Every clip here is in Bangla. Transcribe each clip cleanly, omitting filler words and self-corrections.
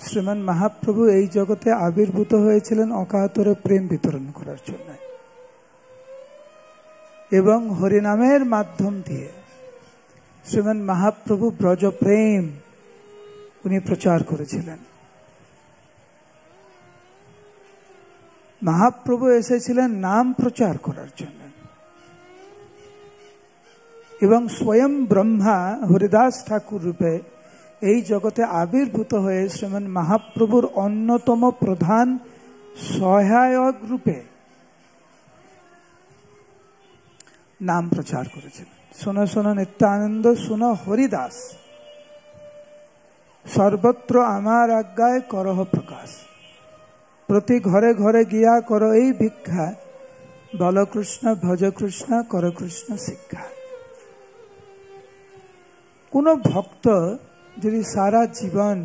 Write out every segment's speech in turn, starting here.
শ্রীমান মহাপ্রভু এই জগতে আবির্ভূত হয়েছিলেন অকাতরে প্রেম বিতরণ করার জন্য, এবং হরিনামের মাধ্যম দিয়ে শ্রীমান মহাপ্রভু ব্রজ প্রেম উনি প্রচার করেছিলেন। মহাপ্রভু এসেছিলেন নাম প্রচার করার জন্য, এবং স্বয়ং ব্রহ্মা হরিদাস ঠাকুর রূপে এই জগতে আবির্ভূত হয়ে শ্রীমান মহাপ্রভুর অন্যতম প্রধান সহায়ক রূপে নাম প্রচার করেছিলেন। শোনো শোনো নিত্যানন্দ, শোনো হরিদাস, সর্বত্র আমার আজ্ঞায় করহ প্রকাশ, প্রতি ঘরে ঘরে গিয়া করো এই ভিক্ষা, বল কৃষ্ণ ভজ কৃষ্ণ কর কৃষ্ণ শিক্ষা। কোন ভক্ত যদি সারা জীবন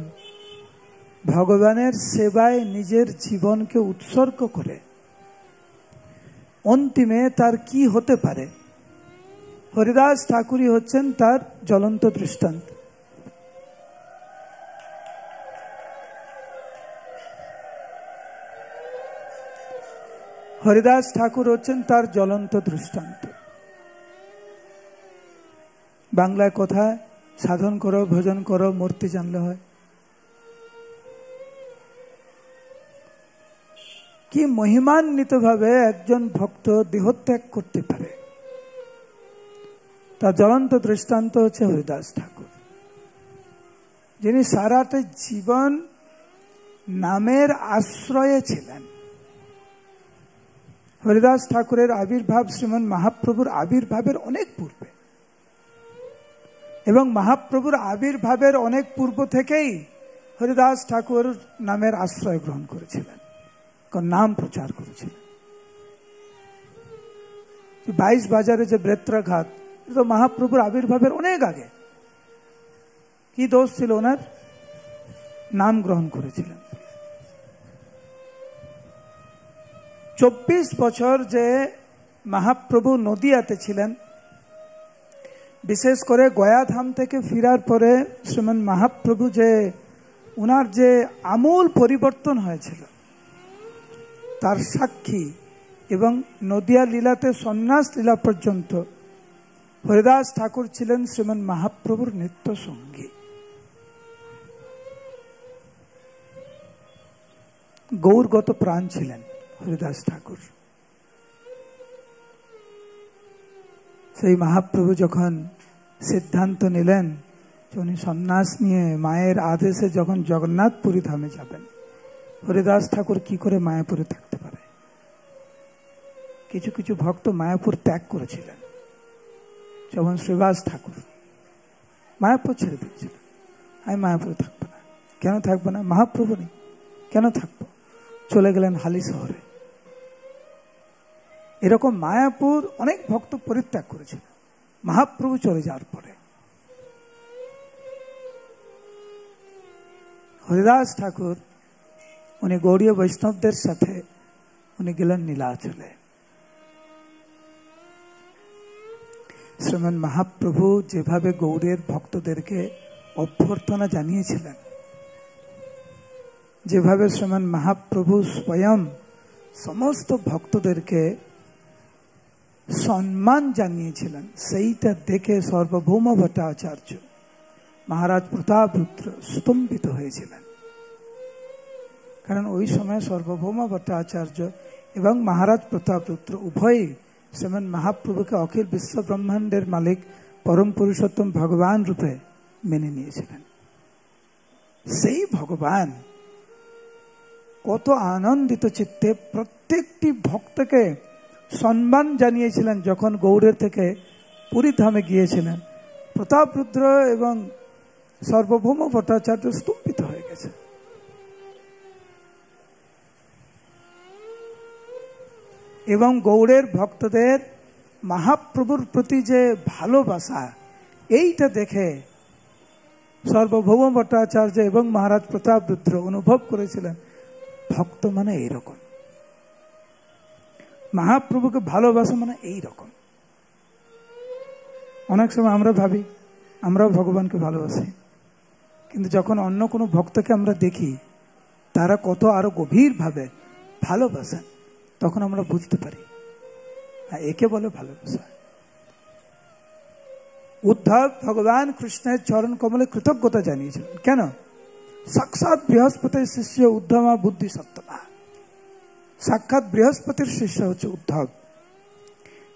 ভগবানের সেবায় নিজের জীবনকে উৎসর্গ করে, অন্তিমে তার কি হতে পারে, হরিদাস ঠাকুরই হচ্ছেন তার জ্বলন্ত দৃষ্টান্ত। হরিদাস ঠাকুর হচ্ছেন তার জ্বলন্ত দৃষ্টান্ত। বাংলায় কোথায় সাধন করো ভজন করো মূর্তি জানলে হয়, কি মহিমান্বিত ভাবে একজন ভক্ত দেহত্যাগ করতে পারে, তার জ্বলন্ত দৃষ্টান্ত হচ্ছে হরিদাস ঠাকুর, যিনি সারাটা জীবন নামের আশ্রয়ে ছিলেন। হরিদাস ঠাকুরের আবির্ভাব শ্রীমান মহাপ্রভুর আবির্ভাবের অনেক পূর্বে, এবং মহাপ্রভুর আবির্ভাবের অনেক পূর্ব থেকেই হরিদাস ঠাকুর নামের আশ্রয় গ্রহণ করেছিলেন, নাম প্রচার করেছিলেন। 22 বাজারে যে বেত্রাঘাত, তো মহাপ্রভুর আবির্ভাবের অনেক আগে। কি দোষ ছিল ওনার? নাম গ্রহণ করেছিলেন। 24 বছর যে মহাপ্রভু নদিয়াতে ছিলেন, বিশেষ করে গয়াধাম থেকে ফিরার পরে শ্রীমান মহাপ্রভু যে উনার যে আমূল পরিবর্তন হয়েছিল তার সাক্ষী, এবং নদিয়া লীলাতে সন্ন্যাস লীলা পর্যন্ত হরিদাস ঠাকুর ছিলেন শ্রীমান মহাপ্রভুর নিত্য সঙ্গী। গৌরগত প্রাণ ছিলেন হরিদাস ঠাকুর। সেই মহাপ্রভু যখন সিদ্ধান্ত নিলেন যে উনি সন্ন্যাস নিয়ে মায়ের আদেশে যখন জগন্নাথপুরী ধামে যাবেন, হরিদাস ঠাকুর কি করে মায়াপুরে থাকতে পারে? কিছু কিছু ভক্ত মায়াপুর ত্যাগ করেছিলেন, যেমন শ্রীবাস ঠাকুর মায়াপুর ছেড়ে দিয়েছিলেন, আমি মায়াপুরে থাকবো না। কেন থাকবো না? মহাপ্রভু নেই, কেন থাকবো? চলে গেলেন হালি শহরে। এরকম মায়াপুর অনেক ভক্ত পরিত্যাগ করেছিলেন মহাপ্রভু চলে যাওয়ার পরে। হরিদাস ঠাকুর উনি গৌড়ীয় বৈষ্ণবদের সাথে উনি গেলেন নীলাচলে। শ্রীমান মহাপ্রভু যেভাবে গৌড়ের ভক্তদেরকে অভ্যর্থনা জানিয়েছিলেন, যেভাবে শ্রীমান মহাপ্রভু স্বয়ং সমস্ত ভক্তদেরকে সম্মান জানিয়েছিলেন, সেইটা দেখে সার্বভৌম ভট্টাচার্য মহারাজ প্রতাপরুদ্র স্তম্ভিত হয়েছিলেন। কারণ ওই সময় সার্বভৌম ভট্টাচার্য এবং মহারাজ প্রতাপরুদ্র উভয়ই শ্রীমান মহাপ্রভুকে অখিল বিশ্ব ব্রহ্মাণ্ডের মালিক পরম পুরুষোত্তম ভগবান রূপে মেনে নিয়েছিলেন। সেই ভগবান কত আনন্দিত চিত্তে প্রত্যেকটি ভক্তকে সম্মান জানিয়েছিলেন। যখন গৌড়ের থেকে পুরী ধামে গিয়েছিলেন, প্রতাপরুদ্র এবং সার্বভৌম ভট্টাচার্য স্তম্ভিত হয়ে গেছে। এবং গৌড়ের ভক্তদের মহাপ্রভুর প্রতি যে ভালোবাসা, এইটা দেখে সার্বভৌম ভট্টাচার্য এবং মহারাজ প্রতাপরুদ্র অনুভব করেছিলেন ভক্ত মানে এইরকম, মহাপ্রভুকে ভালোবাসা মানে এইরকম। অনেক সময় আমরা ভাবি আমরাও ভগবানকে ভালোবাসি, কিন্তু যখন অন্য কোনো ভক্তকে আমরা দেখি তারা কত আরো গভীরভাবে ভালোবাসেন, তখন আমরা বুঝতে পারি একে বলে ভালোবাসা। উদ্ধব ভগবান কৃষ্ণের চরণ কমলে কৃতজ্ঞতা জানিয়েছিলেন। কেন? সাক্ষাৎ বৃহস্পতির শিষ্য উদ্ধমা বুদ্ধি সত্তমা। সাক্ষাৎ বৃহস্পতির শিষ্য হচ্ছে উদ্ধব।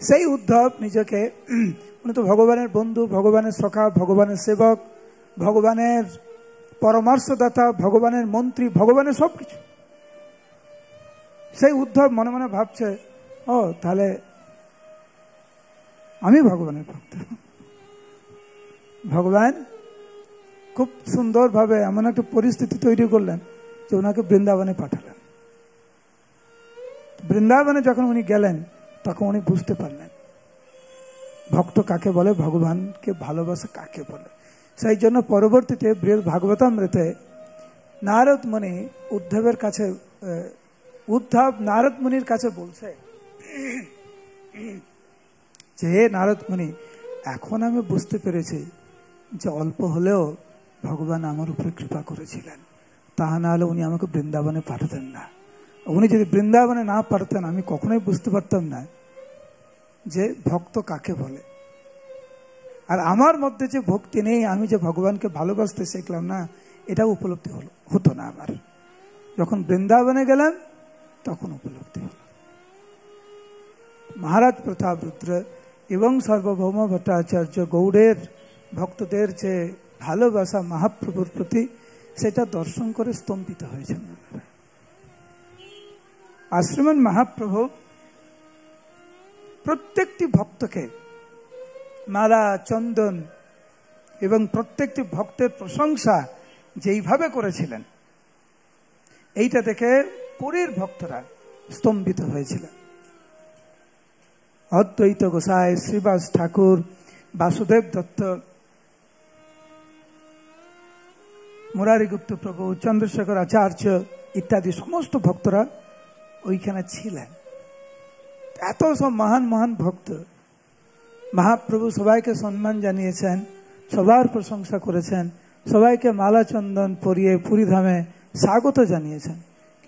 সেই উদ্ধব নিজেকে, উনি তো ভগবানের বন্ধু, ভগবানের সখা, ভগবানের সেবক, ভগবানের পরামর্শদাতা, ভগবানের মন্ত্রী, ভগবানের সবকিছু। সেই উদ্ধব মনে মনে ভাবছে, ও তাহলে আমি ভগবানের ভক্ত। ভগবান খুব সুন্দরভাবে এমন একটা পরিস্থিতি তৈরি করলেন যে ওনাকে বৃন্দাবনে পাঠালেন। বৃন্দাবনে যখন উনি গেলেন তখন উনি বুঝতে পারলেন ভক্ত কাকে বলে, ভগবানকে ভালোবাসা কাকে বলে। সেই জন্য পরবর্তীতে ভাগবতামৃতে নারদ মুনি উদ্ধবের কাছে, উদ্ধব নারদ মুনির কাছে বলছে যে হে নারদ মুনি, এখন আমি বুঝতে পেরেছি যে অল্প হলেও ভগবান আমার উপরে কৃপা করেছিলেন, তাহা না হলে উনি আমাকে বৃন্দাবনে পাঠাতেন না। উনি যদি বৃন্দাবনে না পাঠাতেন আমি কখনোই বুঝতে পারতাম না যে ভক্ত কাকে বলে। আর আমার মধ্যে যে ভক্তি নেই, আমি যে ভগবানকে ভালোবাসতে শিখলাম না, এটা উপলব্ধি হতো না আমার। যখন বৃন্দাবনে গেলাম তখন উপলব্ধি হল। মহারাজ প্রতাপ রুদ্র এবং সার্বভৌম ভট্টাচার্য গৌড়ের ভক্তদের যে ভালোবাসা মহাপ্রভুর প্রতি, সেটা দর্শন করে স্তম্ভিত হয়েছেন। আশ্রমন মহাপ্রভু প্রত্যেকটি ভক্তকে মালা, চন্দন এবং প্রত্যেকটি ভক্তের প্রশংসা যেইভাবে করেছিলেন, এইটা দেখে পুরীর ভক্তরা স্তম্ভিত হয়েছিলেন। অদ্বৈত গোসাই, শ্রীবাস ঠাকুর, বাসুদেব দত্ত, মুরারি গুপ্ত প্রভু, চন্দ্রশেখর আচার্য ইত্যাদি সমস্ত ভক্তরা ওইখানে ছিলেন। এত সব মহান মহান ভক্ত, মহাপ্রভু সবাইকে সম্মান জানিয়েছেন, সবার প্রশংসা করেছেন, সবাইকে মালা চন্দন পরিয়ে পুরীধামে স্বাগত জানিয়েছেন।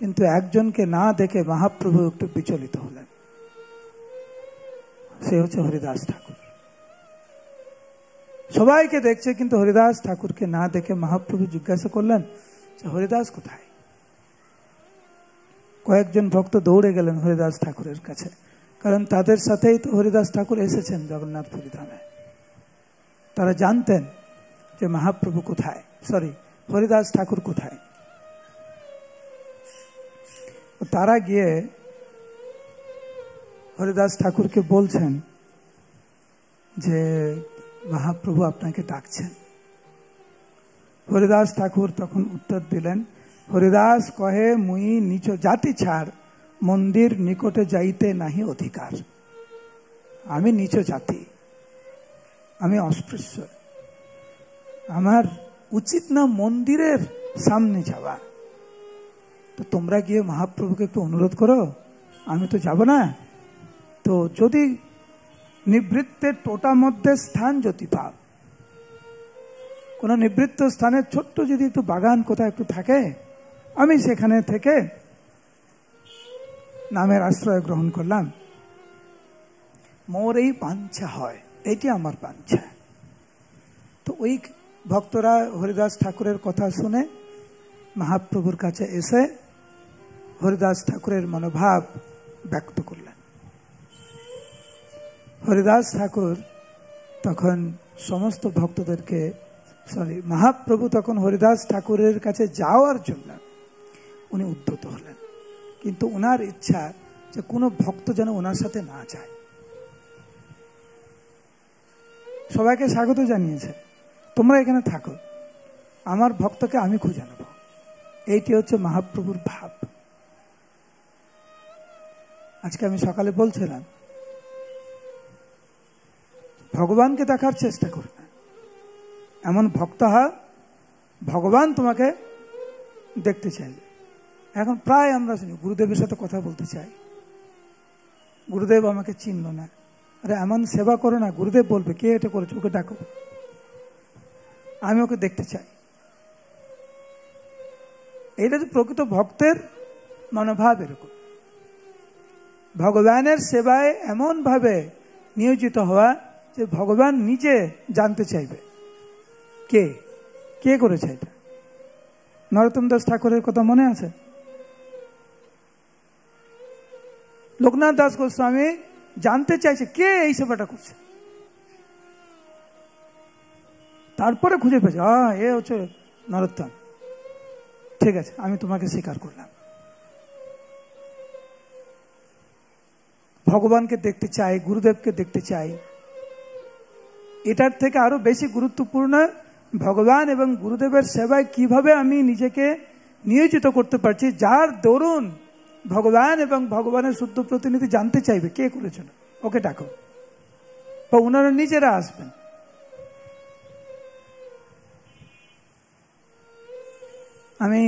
কিন্তু একজনকে না দেখে মহাপ্রভু একটু বিচলিত হলেন, সে হচ্ছে হরিদাস ঠাকুর। সবাইকে দেখছে কিন্তু হরিদাস ঠাকুরকে না দেখে মহাপ্রভু জিজ্ঞাসা করলেন যে হরিদাস কোথায়? কয়েকজন ভক্ত দৌড়ে গেলেন হরিদাস ঠাকুরের কাছে, কারণ তাদের সাথেই তো হরিদাস ঠাকুর এসেছেন জগন্নাথ পুরী ধামে। তারা জানতেন যে মহাপ্রভু কোথায়, হরিদাস ঠাকুর কোথায়। তারা গিয়ে হরিদাস ঠাকুরকে বলছেন যে মহাপ্রভু আপনাকে ডাকছেন। হরিদাস ঠাকুর তখন উত্তর দিলেন, হরিদাস কহে মুই নিচ জাতি ছাড়, মন্দির নিকটে যাইতে নাহি অধিকার। আমি নিচ জাতি, আমি অস্পৃশ্য, আমার উচিত না মন্দিরের সামনে যাওয়া। তো তোমরা গিয়ে মহাপ্রভুকে একটু অনুরোধ করো, আমি তো যাব না। তো যদি নিবৃত্তের টোটা মধ্যে স্থান যদি পাও, কোন নিবৃত্ত স্থানের ছোট্ট যদি একটু বাগান কোথায় একটু থাকে, আমি সেখানে থেকে নামের আশ্রয় গ্রহণ করলাম। মোর এই বাঞ্ছা হয়, এটি আমার বাঞ্ছা। তো ওই ভক্তরা হরিদাস ঠাকুরের কথা শুনে মহাপ্রভুর কাছে এসে হরিদাস ঠাকুরের মনোভাব ব্যক্ত করলেন। হরিদাস ঠাকুর তখন সমস্ত ভক্তদেরকে, মহাপ্রভু তখন হরিদাস ঠাকুরের কাছে যাওয়ার জন্য উনি উদ্যত হলেন, কিন্তু ওনার ইচ্ছা যে কোনো ভক্ত যেন ওনার সাথে না যায়। সবাইকে স্বাগত জানিয়েছে, তোমরা এখানে থাকো, আমার ভক্তকে আমি খুঁজে নেব। এইটি হচ্ছে মহাপ্রভুর ভাব। আজকে আমি সকালে বলছিলাম, ভগবানকে দেখার চেষ্টা করো না, এমন ভক্ত হয় ভগবান তোমাকে দেখতে চাইবে। এখন প্রায় আমরা শুনি গুরুদেবের সাথে কথা বলতে চাই, গুরুদেব আমাকে চিনল না। আরে এমন সেবা করো না, গুরুদেব বলবে কে এটা করেছে, ওকে ডাকো, আমি ওকে দেখতে চাই। এটা তো প্রকৃত ভক্তের মনোভাব। এরকম ভগবানের সেবায় এমন ভাবে নিয়োজিত হওয়া যে ভগবান নিজে জানতে চাইবে কে কে করেছে এটা। নরোত্তম দাস ঠাকুরের কথা মনে আছে? লোকনাথ দাস গোস্বামী জানতে চাইছে কে এই সেবাটা করছে, তারপরে খুঁজে পেয়েছে এ হচ্ছে নরোত্তম, ঠিক আছে আমি তোমাকে স্বীকার করলাম। ভগবানকে দেখতে চাই, গুরুদেবকে দেখতে চাই। এটার থেকে আরো বেশি গুরুত্বপূর্ণ ভগবান এবং গুরুদেবের সেবায় কিভাবে আমি নিজেকে নিয়োজিত করতে পারছি, যার দরুন ভগবান এবং ভগবানের শুদ্ধ প্রতিনিধি জানতে চাইবে কে করেছিল, ওকে ডাকো, বা ওনারা নিজেরা আসবেন। আমি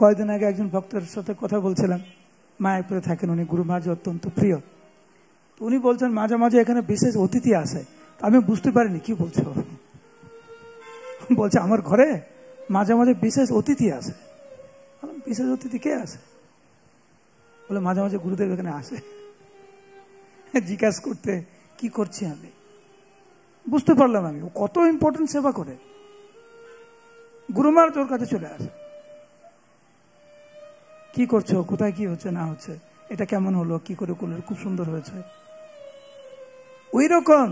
কয়েকদিন আগে একজন ভক্তের সাথে কথা বলছিলাম, মায়াপুরে থাকেন উনি, গুরু মহারাজ অত্যন্ত প্রিয়। উনি বলছেন মাঝে মাঝে এখানে বিশেষ অতিথি আসে। আমি বুঝতে পারিনি কি বলছো, বলছে আমার ঘরে মাঝে মাঝে বিশেষ অতিথি আসে। বিশেষ অতিথি কে আসে? বলে মাঝে মাঝে গুরুদেব এখানে আসে জিজ্ঞাসা করতে কি করছি আমি। বুঝতে পারলাম আমি ও কত ইম্পর্টেন্ট সেবা করে। গুরু মহারাজ ওর কাছে চলে আসে, কি করছো, কোথায় কি হচ্ছে না হচ্ছে, এটা কেমন হলো, কি করে করলো, খুব সুন্দর হয়েছে। ওই রকম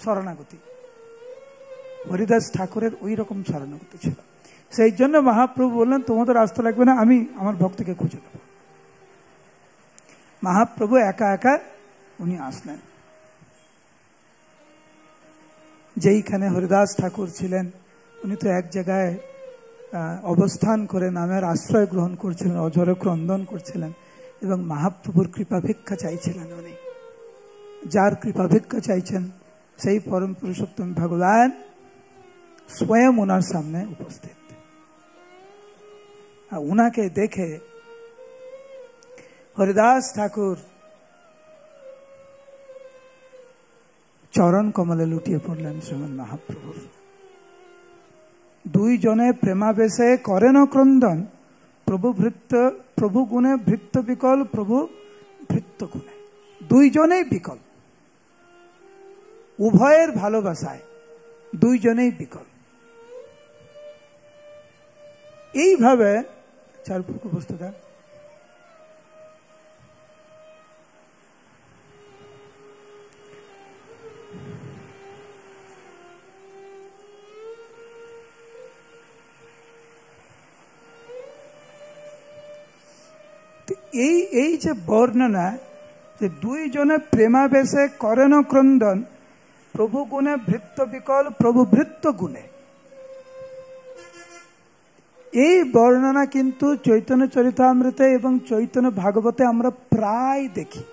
শরণাগতি হরিদাস ঠাকুরের, ওই রকম শরণাগতি ছিল। সেই জন্য মহাপ্রভু বললেন তোমাদের আসতে লাগবে না, আমি আমার ভক্তকে খুঁজে দেব। মহাপ্রভু একা একা উনি আসলেন। যেইখানে হরিদাস ঠাকুর ছিলেন উনি তো এক জায়গায় অবস্থান করে নামের আশ্রয় গ্রহণ করছিলেন, অঝরে ক্রন্দন করছিলেন এবং মহাপ্রভুর কৃপা ভিক্ষা চাইছিলেন। উনি যার কৃপা ভিক্ষা চাইছেন সেই পরম পুরুষোত্তম ভগবান স্বয়ং ওনার সামনে উপস্থিত। আর ওনাকে দেখে হরিদাস ঠাকুর চরণ কমলে লুটিয়ে পড়লেন শ্রীমন মহাপ্রভুর। দুইজনে প্রেমাবেশে করেন ক্রন্দন, প্রভু গুণে ভৃত্য বিকল, প্রভু ভৃত্য গুণে। দুইজনেই বিকল, উভয়ের ভালোবাসায় দুইজনেই বিকল। এইভাবে চারপুরকে বসতে দেন। এই যে বর্ণনা, যে দুইজনে প্রেমাবেশে করেন ক্রন্দন, প্রভু গুণে ভৃত্য বিকল, প্রভু ভৃত্য গুণে, এই বর্ণনা কিন্তু চৈতন্য চরিতামৃতে এবং চৈতন্য ভাগবতে আমরা প্রায় দেখি।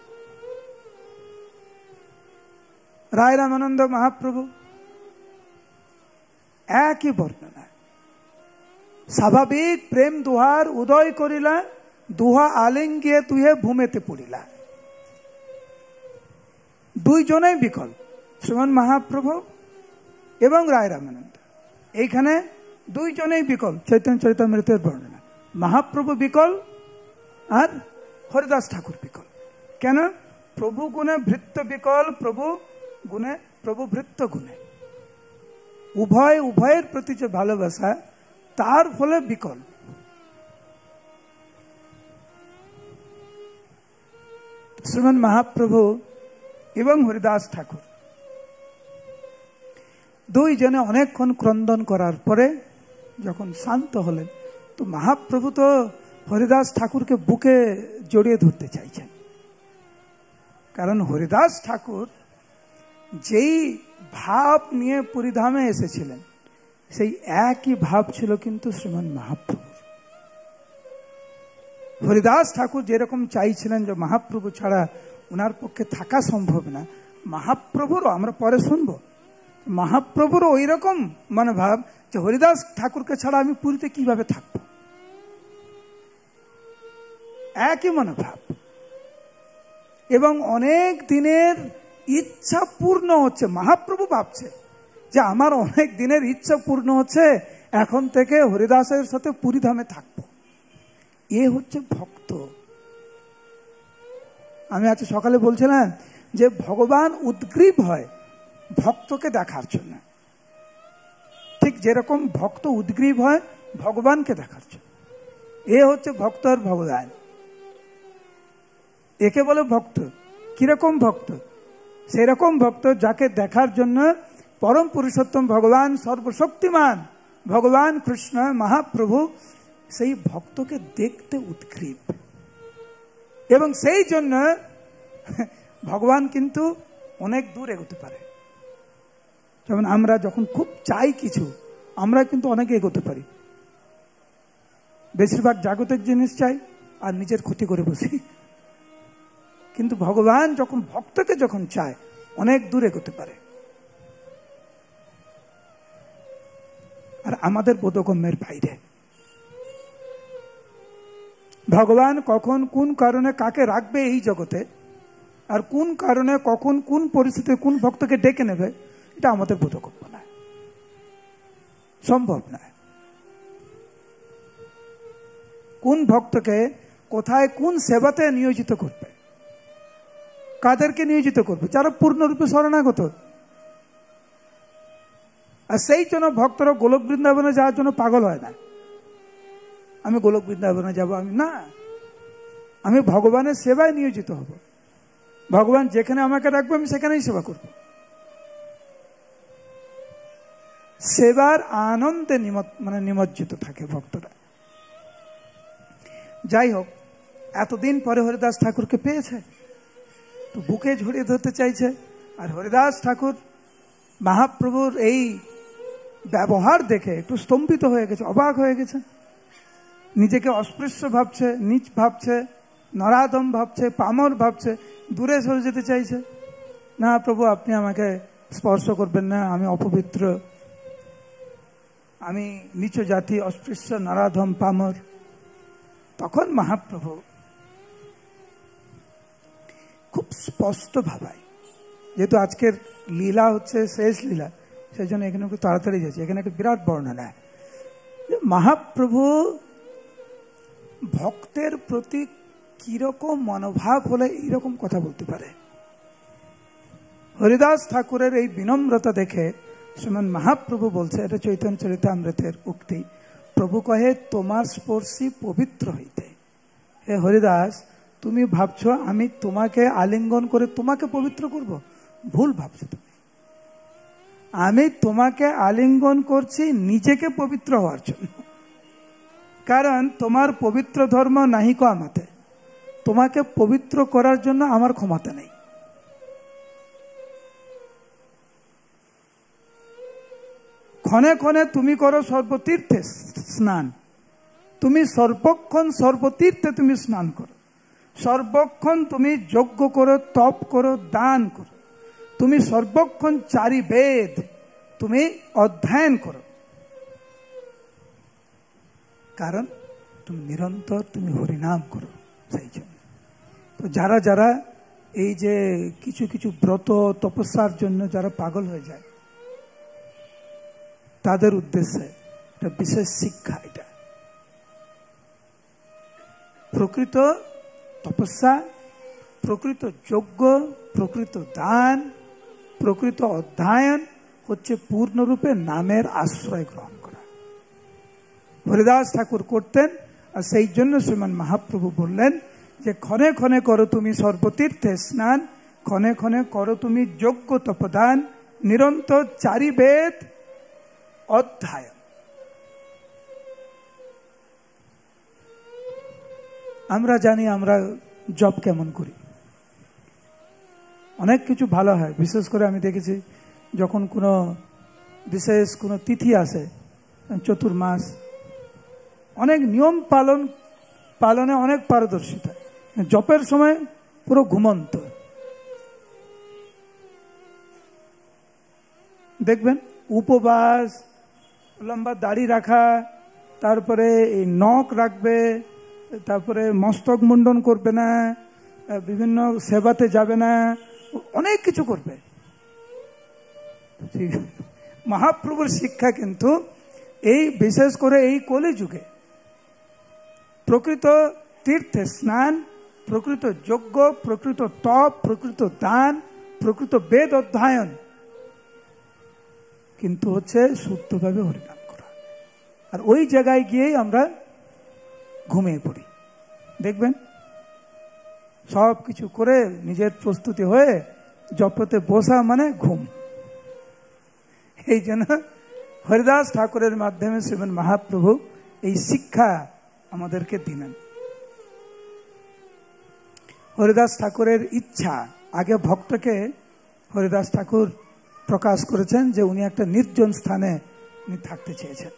রায় রামানন্দ মহাপ্রভু একই বর্ণনা। স্বাভাবিক প্রেম দুহার উদয় করিলা, দুহা আলিঙ্গিয়ে তুহে ভূমেতে পড়িলা। দুইজনেই বিকল, শ্রীমন মহাপ্রভু এবং রায় রামানন্দ। এইখানে দুইজনেই বিকল। চৈতন্য চরিতামৃতের বর্ণনা, মহাপ্রভু বিকল আর হরিদাস ঠাকুর বিকল। কেন? প্রভু গুণে ভৃত্য বিকল, প্রভু গুণে প্রভু ভৃত্য গুণে। উভয়ের প্রতি যে ভালোবাসা, তার ফলে বিকল। শ্রীমন মহাপ্রভু এবং হরিদাস ঠাকুর দুইজনে অনেকক্ষণ ক্রন্দন করার পরে যখন শান্ত হলেন, তো মহাপ্রভু তো হরিদাস ঠাকুরকে বুকে জড়িয়ে ধরতে চাইছেন। কারণ হরিদাস ঠাকুর যেই ভাব নিয়ে পুরীধামে এসেছিলেন, সেই একই ভাব ছিল কিন্তু শ্রীমন মহাপ্রভু। হরিদাস ঠাকুর যেরকম চাইছিলেন যে মহাপ্রভু ছাড়া ওনার পক্ষে থাকা সম্ভব না, মহাপ্রভুরও, আমরা পরে শুনব, মহাপ্রভুরও ওই রকম মনোভাব যে হরিদাস ঠাকুরকে ছাড়া আমি পুরীতে কিভাবে থাকব। একই মনোভাব। এবং অনেক দিনের ইচ্ছা পূর্ণ হচ্ছে। মহাপ্রভু ভাবছে যে আমার অনেক দিনের ইচ্ছা পূর্ণ হচ্ছে, এখন থেকে হরিদাসের সাথে পুরীধামে থাকবো। এ হচ্ছে ভক্ত। আমি আজ সকালে বলছিলাম যে ভগবান উদ্গ্রীব হয় ভক্তকে দেখার জন্য, ঠিক যেরকম ভক্ত উদ্গ্রীব হয় ভগবানকে দেখার জন্য। এ হচ্ছে ভক্ত আর ভগবান, একে বলে ভক্ত। কিরকম ভক্ত? সেরকম ভক্ত যাকে দেখার জন্য পরম পুরুষোত্তম ভগবান, সর্বশক্তিমান ভগবান কৃষ্ণ মহাপ্রভু সেই ভক্তকে দেখতে উদ্গ্রীব। এবং সেই জন্য ভগবান কিন্তু অনেক দূর এগোতে পারে। যেমন আমরা যখন খুব চাই কিছু, আমরা কিন্তু অনেকে এগোতে পারি। বেশিরভাগ জাগতিক জিনিস চাই আর নিজের ক্ষতি করে বসি। কিন্তু ভগবান যখন ভক্তকে যখন চায় অনেক দূর এগোতে পারে। আর আমাদের বোধগম্যের বাইরে। ভগবান কখন কোন কারণে কাকে রাখবে এই জগতে, আর কোন কারণে কখন কোন পরিস্থিতিতে কোন ভক্তকে ডেকে নেবে, এটা আমাদের বোধগম্য নয়, সম্ভব নয়। কোন ভক্তকে কোথায় কোন সেবাতে নিয়োজিত করবে, কাদেরকে নিয়োজিত করবে, যারা পূর্ণরূপে শরণাগত। আর সেই জন্য ভক্তরা গোলক বৃন্দাবনে যাওয়ার জন্য পাগল হয় না। আমি গোলক বৃন্দাবনে যাব, আমি না, আমি ভগবানের সেবায় নিয়োজিত হব। ভগবান যেখানে আমাকে রাখবে আমি সেখানেই সেবা করব। সেবার আনন্দে নিমজ্জিত থাকে ভক্তরা। যাই হোক, এতদিন পরে হরিদাস ঠাকুরকে পেয়েছে তো বুকে ঝরিয়ে ধরতে চাইছে। আর হরিদাস ঠাকুর মহাপ্রভুর এই ব্যবহার দেখে একটু স্তম্ভিত হয়ে গেছে, অবাক হয়ে গেছে। নিজেকে অস্পৃশ্য ভাবছে, নীচ ভাবছে, নরাধম ভাবছে, পামর ভাবছে, দূরে সরে যেতে চাইছে। না প্রভু, আপনি আমাকে স্পর্শ করবেন না, আমি অপবিত্র, আমি নিচ জাতি, অস্পৃশ্য, নরাধম, পামর। তখন মহাপ্রভু খুব স্পষ্ট ভাবায়, যেহেতু আজকের লীলা হচ্ছে শেষ লীলা, সেই জন্য এখানে একটু তাড়াতাড়ি যাচ্ছে। এখানে একটা বিরাট বর্ণনা, মহাপ্রভু ভক্তের প্রতি কিরকম মনোভাব হলে এইরকম কথা বলতে পারে। হরিদাস ঠাকুরের এই বিনম্রতা দেখে শ্রীমান মহাপ্রভু বলছে, এটা চৈতন্য চরিতামৃতের উক্তি, প্রভু কহে তোমার স্পর্শী পবিত্র হইতে। হে হরিদাস, তুমি ভাবছো আমি তোমাকে আলিঙ্গন করে তোমাকে পবিত্র করব? ভুল ভাবছো তুমি। আমি তোমাকে আলিঙ্গন করছি নিজেকে পবিত্র হওয়ার জন্য। কারণ তোমার পবিত্র ধর্ম নাহিক আমাতে, তোমাকে পবিত্র করার জন্য আমার ক্ষমতা নেই। ক্ষণে ক্ষণে তুমি করো সর্বতীর্থে স্নান, তুমি সর্বক্ষণ সর্বতীর্থে তুমি স্নান করো, সর্বক্ষণ তুমি যজ্ঞ করো, তপ করো, দান করো, তুমি সর্বক্ষণ 4 বেদ তুমি অধ্যয়ন করো। কারণ তুমি নিরন্তর তুমি হরিনাম করো। সেই জন্য তো যারা যারা এই যে কিছু কিছু ব্রত তপস্যার জন্য যারা পাগল হয়ে যায়, তাদের উদ্দেশ্যে একটা বিশেষ শিক্ষা। এটা প্রকৃত তপস্যা, প্রকৃত যজ্ঞ, প্রকৃত দান, প্রকৃত অধ্যয়ন হচ্ছে পূর্ণরূপে নামের আশ্রয় গ্রহণ করা। হরিদাস ঠাকুর করতেন। আর সেই জন্য শ্রীমান মহাপ্রভু বললেন যে ক্ষণে ক্ষণে করো তুমি সর্বতীর্থে স্নান, ক্ষণে ক্ষণে করো তুমি যজ্ঞ তপদান, নিরন্তর 4 বেদ অধ্যয়ন। আমরা জানি আমরা জপ কেমন করি, অনেক কিছু ভালো হয়। বিশেষ করে আমি দেখেছি যখন কোনো বিশেষ কোনো তিথি আসে, চতুর্মাস, অনেক নিয়ম পালনে অনেক পারদর্শিতা। জপের সময় পুরো ঘুমন্ত দেখবেন, উপবাস, লম্বা দাড়ি রাখা, তারপরে এই নখ রাখবে, তারপরে মস্তক মুন্ডন করবে না, বিভিন্ন সেবাতে যাবে না, অনেক কিছু করবে। মহাপ্রভুর শিক্ষা কিন্তু এই বিশেষ করে এই কলি যুগে প্রকৃত তীর্থে স্নান, প্রকৃত যজ্ঞ, প্রকৃত তপ, প্রকৃত দান, প্রকৃত বেদ অধ্যয়ন কিন্তু হচ্ছে শুদ্ধভাবে হরিনাম করা। আর ওই জায়গায় গিয়েই আমরা ঘুমিয়ে পড়ি। দেখবেন সব কিছু করে নিজের প্রস্তুতি হয়ে জপতে বসা মানে ঘুম। এই জন্য হরিদাস ঠাকুরের মাধ্যমে শ্রীমন মহাপ্রভু এই শিক্ষা আমাদেরকে দিলেন। হরিদাস ঠাকুরের ইচ্ছা, আগে ভক্তকে হরিদাস ঠাকুর প্রকাশ করেছেন যে উনি একটা নির্জন স্থানে উনি থাকতে চেয়েছেন।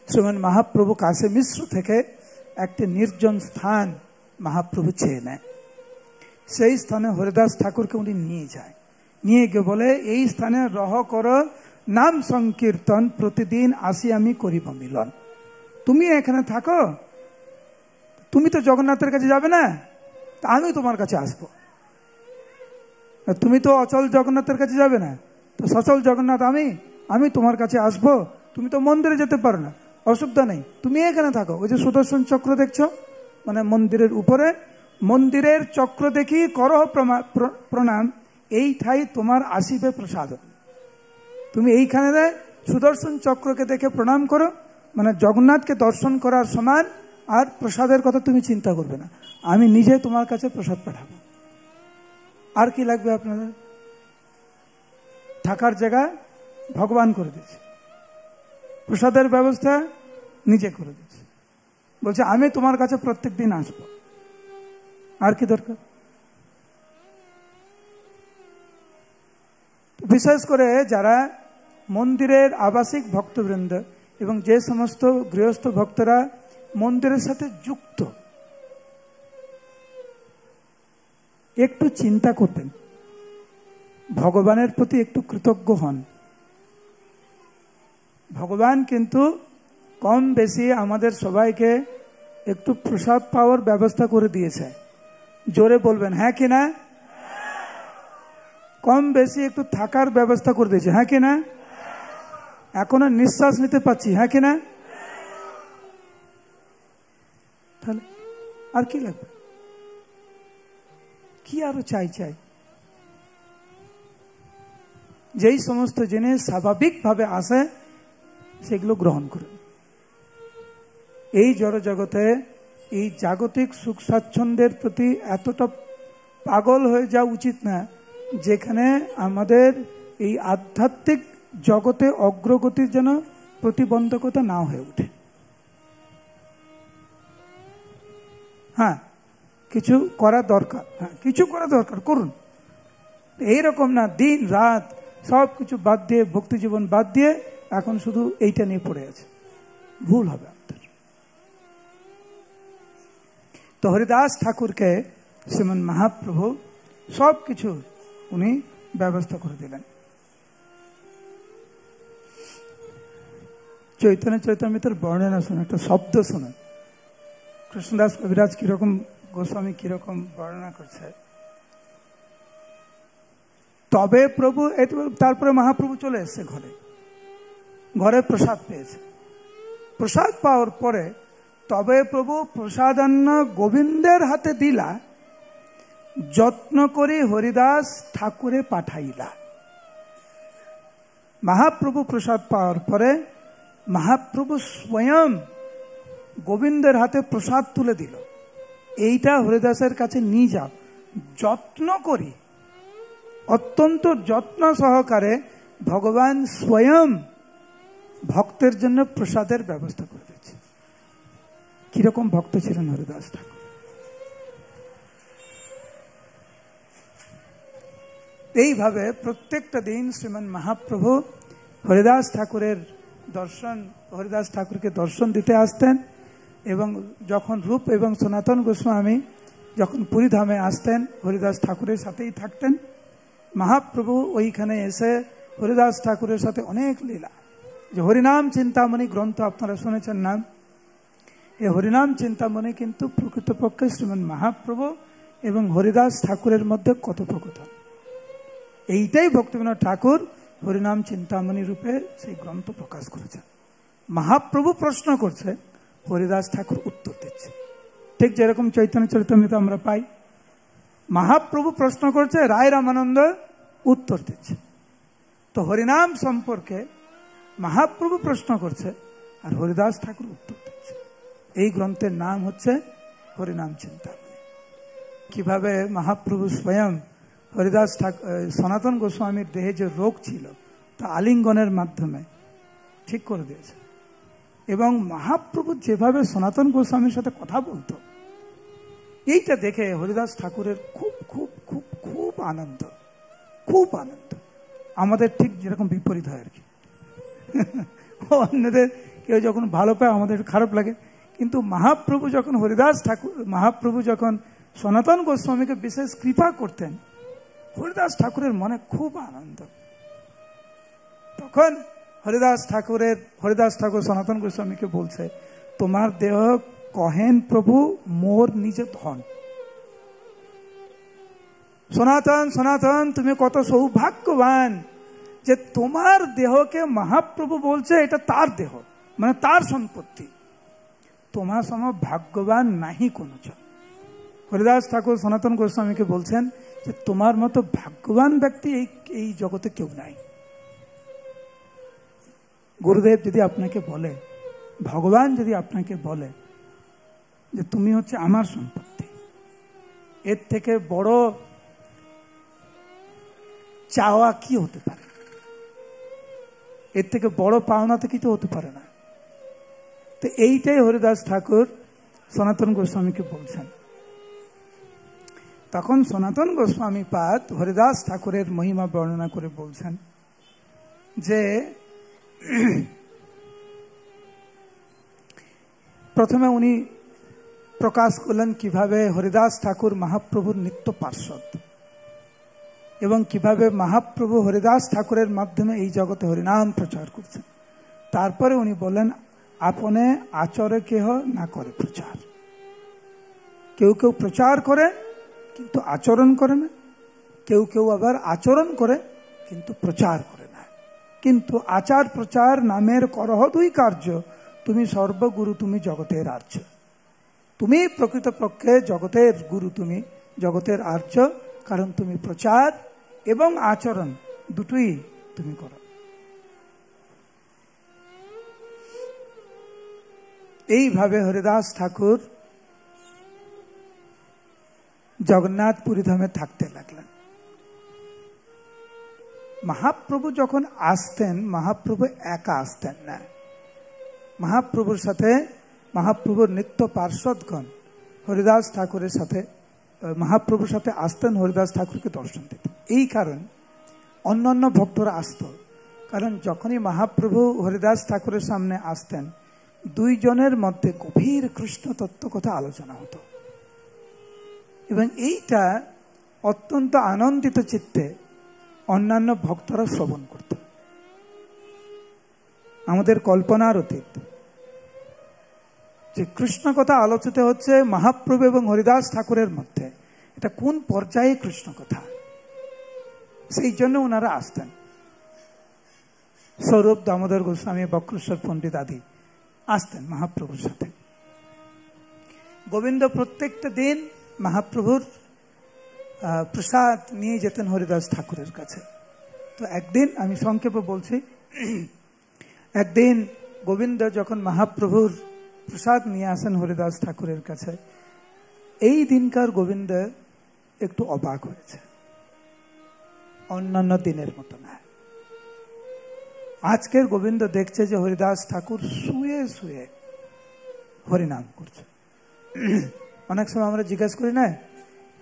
শ্রীমন মহাপ্রভু কাশী মিশ্র থেকে একটি নির্জন স্থান মহাপ্রভু চেয়ে নেয়। সেই স্থানে হরিদাস ঠাকুরকে উনি নিয়ে যায়, নিয়ে গিয়ে বলে এই স্থানে রহ কর নাম সংকীর্তন, প্রতিদিন আসি আমি করিব মিলন। তুমি এখানে থাকো, তুমি তো জগন্নাথের কাছে যাবে না, তা আমি তোমার কাছে আসবো। তুমি তো অচল জগন্নাথের কাছে যাবে না, তো সচল জগন্নাথ আমি তোমার কাছে আসবো। তুমি তো মন্দিরে যেতে পারো না, অসুবিধা নেই, তুমি এখানে থাকো। ওই যে সুদর্শন চক্র দেখছো, মানে মন্দিরের উপরে, মন্দিরের চক্র দেখি করহ প্রণাম, এই ঠাই তোমার আসিবে প্রসাদ। তুমি এইখানে সুদর্শন চক্রকে দেখে প্রণাম করো, মানে জগন্নাথকে দর্শন করার সমান। আর প্রসাদের কথা তুমি চিন্তা করবে না, আমি নিজে তোমার কাছে প্রসাদ পাঠাবো। আর কি লাগবে আপনাদের? থাকার জায়গা ভগবান করে দিয়েছে, প্রসাদের ব্যবস্থা নিজে করে দিয়েছে, বলছে আমি তোমার কাছে প্রত্যেক দিন আসবো। আর কি দরকার? বিশেষ করে যারা মন্দিরের আবাসিক ভক্তবৃন্দ এবং যে সমস্ত গৃহস্থ ভক্তরা মন্দিরের সাথে যুক্ত, একটু চিন্তা করবেন, ভগবানের প্রতি একটু কৃতজ্ঞ হন। ভগবান কিন্তু কম বেশি আমাদের সবাইকে একটু প্রসাদ পাওয়ার ব্যবস্থা করে দিয়েছে। জোরে বলবেন হ্যাঁ কি না? কম বেশি একটু থাকার ব্যবস্থা করে দিয়েছে, হ্যাঁ কি না? এখনো নিঃশ্বাস নিতে পাচ্ছি, হ্যাঁ কি না? তাহলে আর কি লাগবে? কি আরো চাই? যেই সমস্ত জিনিস স্বাভাবিকভাবে আসে সেগুলো গ্রহণ করুন। এই জড় জগতে এই জাগতিক সুখ স্বাচ্ছন্দ্যের প্রতি এতটা পাগল হয়ে যাওয়া উচিত না, যেখানে আমাদের এই আধ্যাত্মিক জগতে অগ্রগতির যেন প্রতিবন্ধকতা না হয়ে ওঠে। হ্যাঁ, কিছু করা দরকার, করুন। এইরকম না দিন রাত সব কিছু বাদ দিয়ে, ভক্তি জীবন বাদ দিয়ে এখন শুধু এইটা নিয়ে পড়ে আছে, ভুল হবে আপনার। তো হরিদাস ঠাকুরকে শ্রীমন মহাপ্রভু সব কিছু উনি ব্যবস্থা করে দিলেন। চৈতন্য চৈতন্যের বর্ণনা শুনুন, একটা শব্দ শুনুন। কৃষ্ণদাস কবিরাজ কিরকম, গোস্বামী কিরকম বর্ণনা করছে। তবে প্রভু, তারপরে মহাপ্রভু চলে এসছে ঘরে প্রসাদ পেয়েছে। প্রসাদ পাওয়ার পরে তবে প্রভু প্রসাদান্ন গোবিন্দের হাতে দিলা, যত্ন করে হরিদাস ঠাকুরে পাঠাইলা। মহাপ্রভু প্রসাদ পাওয়ার পরে মহাপ্রভু স্বয়ং গোবিন্দের হাতে প্রসাদ তুলে দিল, এইটা হরিদাসের কাছে নিয়ে যাও। যত্ন করি, অত্যন্ত যত্ন সহকারে ভগবান স্বয়ং ভক্তের জন্য প্রসাদের ব্যবস্থা করে দিচ্ছে। কিরকম ভক্ত ছিলেন হরিদাস ঠাকুর। এইভাবে প্রত্যেকটা দিন শ্রীমান মহাপ্রভু হরিদাস ঠাকুরকে দর্শন দিতে আসতেন। এবং যখন রূপ এবং সনাতন গোস্বামী যখন পুরীধামে আসতেন, হরিদাস ঠাকুরের সাথেই থাকতেন। মহাপ্রভু ওইখানে এসে হরিদাস ঠাকুরের সাথে অনেক লীলা, যে হরিনাম চিন্তামণি গ্রন্থ আপনারা শুনেছেন নাম, এই হরিনাম চিন্তামণি কিন্তু প্রকৃতপক্ষে শ্রীমান মহাপ্রভু এবং হরিদাস ঠাকুরের মধ্যে কথোপকথন। এইটাই ভক্তিবিনোদ ঠাকুর হরিনাম চিন্তামণি রূপে সেই গ্রন্থ প্রকাশ করেছেন। মহাপ্রভু প্রশ্ন করছে, হরিদাস ঠাকুর উত্তর দিচ্ছে। ঠিক যেরকম চৈতন্য চরিতামৃত আমরা পাই, মহাপ্রভু প্রশ্ন করছে, রায় রামানন্দ উত্তর দিচ্ছে। তো হরিনাম সম্পর্কে মহাপ্রভু প্রশ্ন করছে আর হরিদাস ঠাকুর উত্তর দিচ্ছে। এই গ্রন্থের নাম হচ্ছে হরিনাম চিন্তামণি। কিভাবে মহাপ্রভু স্বয়ং হরিদাস ঠাকুর, সনাতন গোস্বামীর দেহে যে রোগ ছিল তা আলিঙ্গনের মাধ্যমে ঠিক করে দিয়েছে, এবং মহাপ্রভু যেভাবে সনাতন গোস্বামীর সাথে কথা বলতো, এইটা দেখে হরিদাস ঠাকুরের খুব খুব খুব খুব আনন্দ, খুব আনন্দ। আমাদের ঠিক যেরকম বিপরীত হয় আর কি। অন্যদের কেউ যখন ভালো পায় আমাদের খারাপ লাগে, কিন্তু মহাপ্রভু যখন মহাপ্রভু যখন সনাতন গোস্বামীকে বিশেষ কৃপা করতেন, হরিদাস ঠাকুরের মনে খুব আনন্দ। তখন হরিদাস ঠাকুর সনাতন গোস্বামীকে বলছে, তোমার দেহ কহেন প্রভু মোর নিজে ধন। সনাতন সনাতন তুমি কত সৌভাগ্যবান যে তোমার দেহকে মহাপ্রভু বলছে এটা তার দেহ, মানে তার সম্পত্তি। তোমার সম ভাগ্যবান নাহি কোনো জন। হরিদাস ঠাকুর সনাতন গোস্বামীকে বলছেন যে তোমার মতো ভাগ্যবান ব্যক্তি এই জগতে কেউ নাই। গুরুদেব যদি আপনাকে বলে, ভগবান যদি আপনাকে বলে যে তুমি হচ্ছে আমার সম্পত্তি, এর থেকে বড় চাওয়া কি হতে পারে? এর থেকে বড় পাওনা তো কিছু হতে পারে না। তো এইটাই হরিদাস ঠাকুর সনাতন গোস্বামীকে বলছেন। তখন সনাতন গোস্বামী পাদ হরিদাস ঠাকুরের মহিমা বর্ণনা করে বলছেন যে প্রথমে উনি প্রকাশ করলেন কিভাবে হরিদাস ঠাকুর মহাপ্রভুর নিত্য পার্ষদ, এবং কিভাবে মহাপ্রভু হরিদাস ঠাকুরের মাধ্যমে এই জগতে হরিনাম প্রচার করছেন। তারপরে উনি বলেন, আপনে আচরে কেহ না করে প্রচার। কেউ কেউ প্রচার করে কিন্তু আচরণ করে না, কেউ কেউ আবার আচরণ করে কিন্তু প্রচার করে না। কিন্তু আচার প্রচার নামের করহ দুই কার্য, তুমি সর্বগুরু তুমি জগতের আর্য। তুমি প্রকৃতপক্ষে জগতের গুরু, তুমি জগতের আর্য, কারণ তুমি প্রচার এবং আচরণ দুটোই তুমি করো। এইভাবে হরিদাস ঠাকুর জগন্নাথ পুরী ধামে থাকতে লাগলেন। মহাপ্রভু যখন আসতেন, মহাপ্রভু একা আসতেন না, মহাপ্রভুর সাথে মহাপ্রভুর নিত্য পার্ষদগণ হরিদাস ঠাকুরের সাথে, মহাপ্রভুর সাথে আসতেন, হরিদাস ঠাকুরকে দর্শন দিতেন। এই কারণ অন্যান্য ভক্তরা আসত, কারণ যখনই মহাপ্রভু হরিদাস ঠাকুরের সামনে আসতেন, দুইজনের মধ্যে গভীর কৃষ্ণ তত্ত্ব কথা আলোচনা হতো, এবং এইটা অত্যন্ত আনন্দিত চিত্তে অন্যান্য ভক্তরা শ্রবণ করত। আমাদের কল্পনার অতীত যে কৃষ্ণ কথা আলোচিত হচ্ছে মহাপ্রভু এবং হরিদাস ঠাকুরের মধ্যে, এটা কোন পর্যায়ে কৃষ্ণ কথা, সেই জন্য ওনারা আসতেন। স্বরূপ দামোদর গোস্বামী, বক্রেশ্বর পণ্ডিত আদি আসতেন মহাপ্রভুর সাথে। গোবিন্দ প্রত্যেকটা দিন মহাপ্রভুর প্রসাদ নিয়ে যেতেন হরিদাস ঠাকুরের কাছে। তো একদিন, আমি সংক্ষেপে বলছি, একদিন গোবিন্দ যখন মহাপ্রভুর প্রসাদ নিয়ে আসেন হরিদাস ঠাকুরের কাছে, এই দিনকার গোবিন্দ একটু অবাক হয়েছে, অন্যান্য দিনের মতো না। আজকের গোবিন্দ দেখছে যে হরিদাস ঠাকুর শুয়ে শুয়ে হরিনাম করছে। অনেক সময় আমরা জিজ্ঞাসা করি না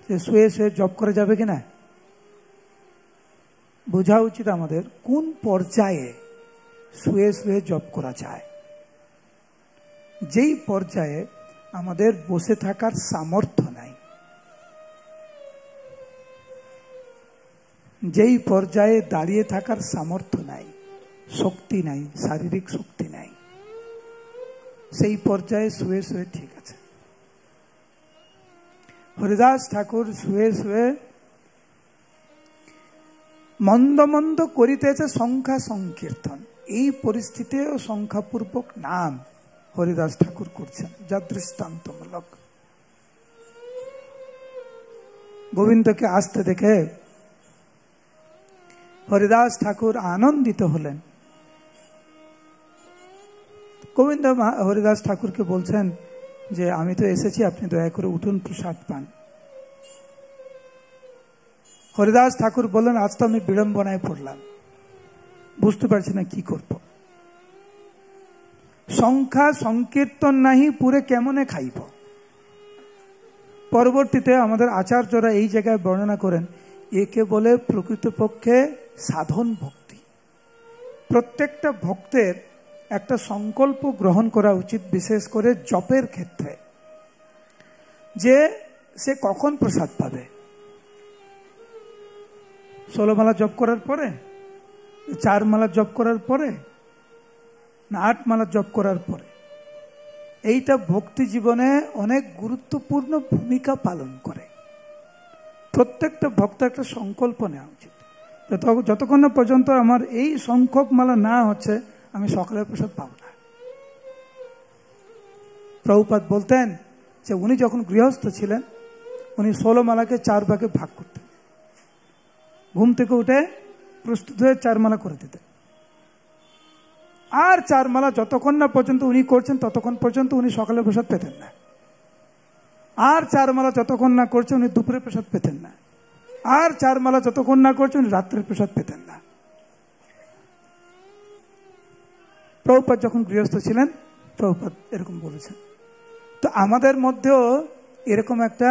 যে শুয়ে শুয়ে জপ করা যাবে কিনা। বোঝা উচিত আমাদের কোন পর্যায়ে শুয়ে শুয়ে জপ করা যায়। যেই পর্যায়ে আমাদের বসে থাকার সামর্থ্য নাই, যেই পর্যায়ে দাঁড়িয়ে থাকার সামর্থ্য নাই, শক্তি নাই, শারীরিক শক্তি নাই, সেই পর্যায়ে শুয়ে শুয়ে ঠিক আছে। হরিদাস ঠাকুর শুয়ে শুয়ে মন্দ মন্দ করিতেছে সংখ্যা সংকীর্তন। এই পরিস্থিতিও সংখ্যাপূর্বক নাম হরিদাস ঠাকুর করছেন, যা দৃষ্টান্তমূলক। গোবিন্দকে আসতে দেখে হরিদাস ঠাকুর আনন্দিত হলেন। গোবিন্দ হরিদাস ঠাকুরকে বলছেন যে আমি তো এসেছি, আপনি দয়া করে উঠুন, প্রসাদ পান। হরিদাস ঠাকুর বললেন আজ তো আমি বিড়ম্বনায় পড়লাম, বুঝতে পারছি না কি করব। সংখ্যা সংকীর্তন নাহি পুরে কেমনে খাইব। পরবর্তীতে আমাদের আচার্যরা এই জায়গায় বর্ণনা করেন একে বলে প্রকৃতপক্ষে সাধন ভক্তি। প্রত্যেকটা ভক্তের একটা সংকল্প গ্রহণ করা উচিত, বিশেষ করে জপের ক্ষেত্রে, যে সে কখন প্রসাদ পাবে। 16 মালা জপ করার পরে, 4 মালা জপ করার পরে, না 8 মালা জপ করার পরে। এইটা ভক্তি জীবনে অনেক গুরুত্বপূর্ণ ভূমিকা পালন করে। প্রত্যেকটা ভক্ত একটা সংকল্প নেওয়া উচিত, যতক্ষণ না পর্যন্ত আমার এই সংখ্যক মালা না হচ্ছে আমি সকালের প্রসাদ পাব না। প্রভুপাদ বলতেন যে উনি যখন গৃহস্থ ছিলেন উনি 16 মালাকে 4 ভাগে ভাগ করতেন। ঘুম থেকে উঠে প্রস্তুত হয়ে 4 মালা করে দিতেন, আর 4 মালা যতক্ষণ না পর্যন্ত উনি করছেন ততক্ষণ পর্যন্ত উনি সকালে প্রসাদ পেতেন না। আর 4 মালা যতক্ষণ না করছেন উনি দুপুরে প্রসাদ পেতেন না। আর 4 মালা যতক্ষণ না করছেন উনি রাত্রের প্রসাদ পেতেন না। প্রভুপাদ যখন গৃহস্থ ছিলেন প্রভুপাদ এরকম বলেছেন। তো আমাদের মধ্যেও এরকম একটা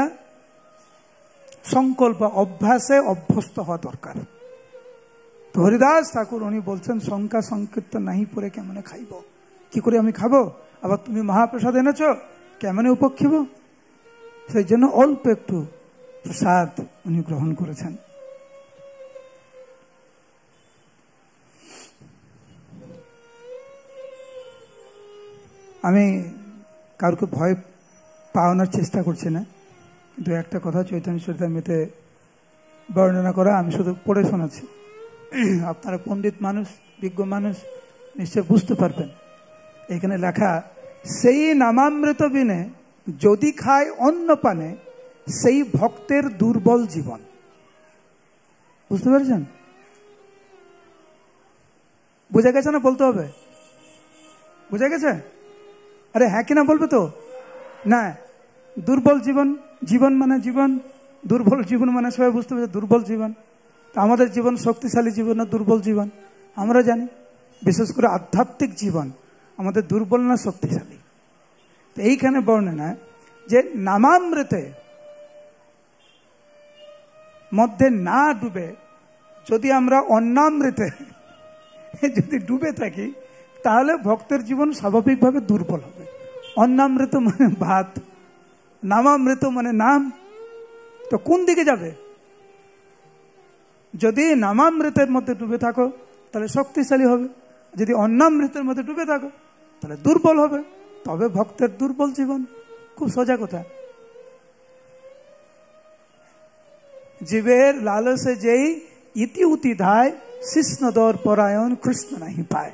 সংকল্প, অভ্যাসে অভ্যস্ত হওয়া দরকার। তো হরিদাস ঠাকুর উনি বলছেন সংখ্যা সংকীর্তন নাহি পরে কেমনে খাইব। কি করে আমি খাবো? আবার তুমি মহাপ্রসাদ এনেছ, কেমনে উপক্ষিব? সেই জন্য অল্প একটু প্রসাদ উনি গ্রহণ করেছেন। আমি কাউকে ভয় পাওয়ানোর চেষ্টা করছি না, কিন্তু একটা কথা চৈতন্য চরিতামৃতে বর্ণনা করা, আমি শুধু পড়ে শোনাচ্ছি। আপনারা পণ্ডিত মানুষ, বিজ্ঞ মানুষ, নিশ্চয় বুঝতে পারবেন। এখানে লেখা, সেই নামামৃত বিনে যদি খায় অন্ন পানে সেই ভক্তের দুর্বল জীবন। বুঝতে পেরেছেন? বুঝা গেছে না? বলতে হবে। বুঝা গেছে? আরে হ্যাঁ কিনা বলবে তো? না, দুর্বল জীবন, জীবন মানে জীবন, দুর্বল জীবন মানে সবাই বুঝতে পারছে দুর্বল জীবন। তো আমাদের জীবন শক্তিশালী জীবন না দুর্বল জীবন? আমরা জানি, বিশেষ করে আধ্যাত্মিক জীবন আমাদের দুর্বল না শক্তিশালী। তো এইখানে বর্ণনা যে নামামৃতে মধ্যে না ডুবে যদি আমরা অন্নামৃতে যদি ডুবে থাকি তাহলে ভক্তের জীবন স্বাভাবিকভাবে দুর্বল হবে। অন্নামৃত মানে ভাত, নামামৃত মানে নাম। তো কোন দিকে যাবে? যদি নামামৃতের মধ্যে ডুবে থাকো তাহলে শক্তিশালী হবে, যদি অন্নামৃতের মধ্যে ডুবে থাকো তাহলে দুর্বল হবে। তবে ভক্তের দুর্বল জীবন। খুব সোজা কথা। জীবের লালসে যেই ইতি উতি ধায় শিষ্ণদর পরায়ণ কৃষ্ণ নাহি পায়।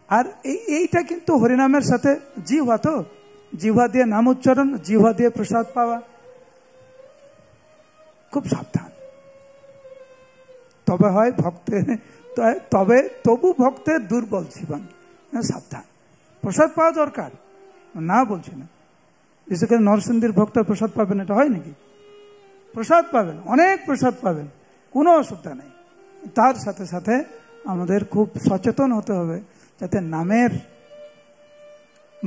আর এইটা কিন্তু হরিনামের সাথে জিহ্বা, তো জিহ্বা দিয়ে নাম উচ্চারণ, জিহ্বা দিয়ে প্রসাদ পাওয়া, খুব সাবধান। তবে হয় ভক্তের, তবু ভক্তের দুর্বল জীবন, সাবধান। প্রসাদ পাওয়া দরকার, না বলছি না। বিশেষ করে নরসিংদীর ভক্ত প্রসাদ পাবেন এটা হয় নাকি? প্রসাদ পাবেন, অনেক প্রসাদ পাবেন, কোনো অসুবিধা নেই। তার সাথে সাথে আমাদের খুব সচেতন হতে হবে যাতে নামের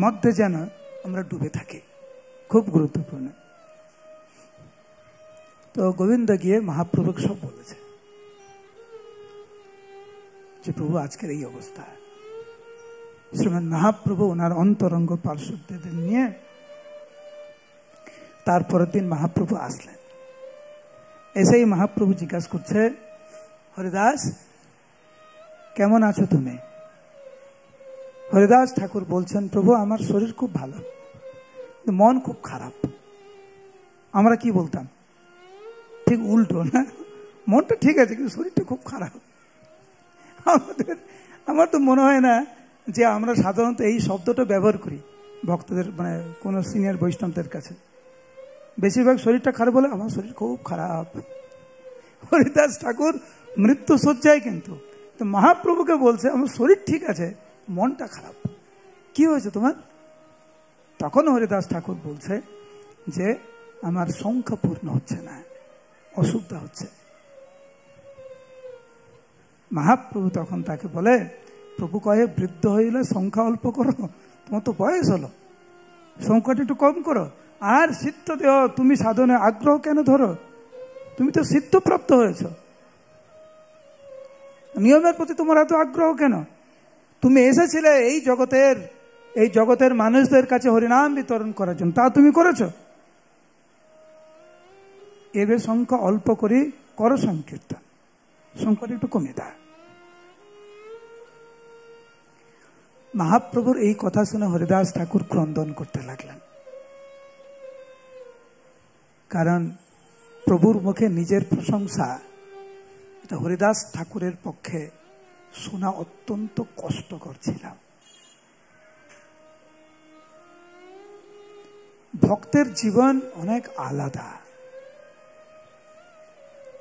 মধ্যে যেন আমরা ডুবে থাকি, খুব গুরুত্বপূর্ণ। তো গোবিন্দ গিয়ে মহাপ্রভুকে সব বলেছে যে প্রভু আজকের এই অবস্থা। শ্রীমান মহাপ্রভু ওনার অন্তরঙ্গ পার্শ্বদের নিয়ে তারপরের দিন মহাপ্রভু আসলেন। এসেই মহাপ্রভু জিজ্ঞাসা করছে, হরিদাস কেমন আছো তুমি? হরিদাস ঠাকুর বলছেন, প্রভু আমার শরীর খুব ভালো, মন খুব খারাপ। আমরা কি বলতাম? ঠিক উল্টো না? মনটা ঠিক আছে কিন্তু শরীরটা খুব খারাপ। আমার তো মনে হয় না যে আমরা সাধারণত এই শব্দটা ব্যবহার করি, ভক্তদের মানে কোনো সিনিয়র বৈষ্ণবদের কাছে, বেশিরভাগ শরীরটা খারাপ বলে আমার শরীর খুব খারাপ। হরিদাস ঠাকুর মৃত্যু শয্যায়, কিন্তু তো মহাপ্রভুকে বলছে আমার শরীর ঠিক আছে, মনটা খারাপ। কি হয়েছে তোমার? তখন হরিদাস ঠাকুর বলছে যে আমার সংখ্যা পূর্ণ হচ্ছে না, অসুবিধা হচ্ছে। মহাপ্রভু তখন তাকে বলে, প্রভু কয়ে বৃদ্ধ হইলে সংখ্যা অল্প করো, তোমার তো বয়স হলো, সংখ্যাটা একটু কম করো। আর সিদ্ধ দেহ, তুমি সাধনে আগ্রহ কেন ধরো? তুমি তো সিদ্ধপ্রাপ্ত হয়েছ, নিয়মের প্রতি তোমার এত আগ্রহ কেন? তুমি এসেছিলে এই জগতের মানুষদের কাছে হরিনাম বিতরণ করার জন্য, তা তুমি করেছ। এবে সংখ্যা অল্প করি করো সংকীর্তন, সংখ্যাটা একটু কমে দেয়। মহাপ্রভুর এই কথা শুনে হরিদাস ঠাকুর ক্রন্দন করতে লাগলেন, কারণ প্রভুর মুখে নিজের প্রশংসা এটা হরিদাস ঠাকুরের পক্ষে শোনা অত্যন্ত কষ্টকর ছিল। ভক্তের জীবন অনেক আলাদা।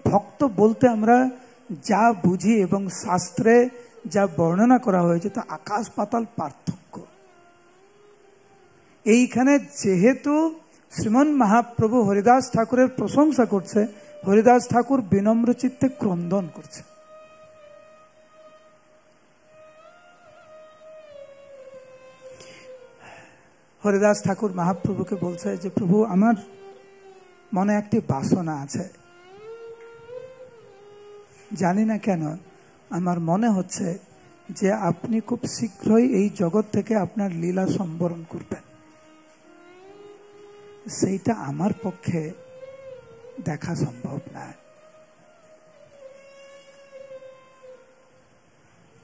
ভক্ত বলতে আমরা যা বুঝি এবং শাস্ত্রে যা বর্ণনা করা হয়েছে তা আকাশ পাতাল পার্থক্য। এইখানে যেহেতু শ্রীমন মহাপ্রভু হরিদাস ঠাকুরের প্রশংসা করছে, হরিদাস ঠাকুর বিনম্র চিত্তে ক্রন্দন করছে। হরিদাস ঠাকুর মহাপ্রভুকে বলছে যে প্রভু, আমার মনে একটি বাসনা আছে, জানি না কেন আমার মনে হচ্ছে যে আপনি খুব শীঘ্রই এই জগৎ থেকে আপনার লীলা সম্বরণ করবেন। সেইটা আমার পক্ষে দেখা সম্ভব না।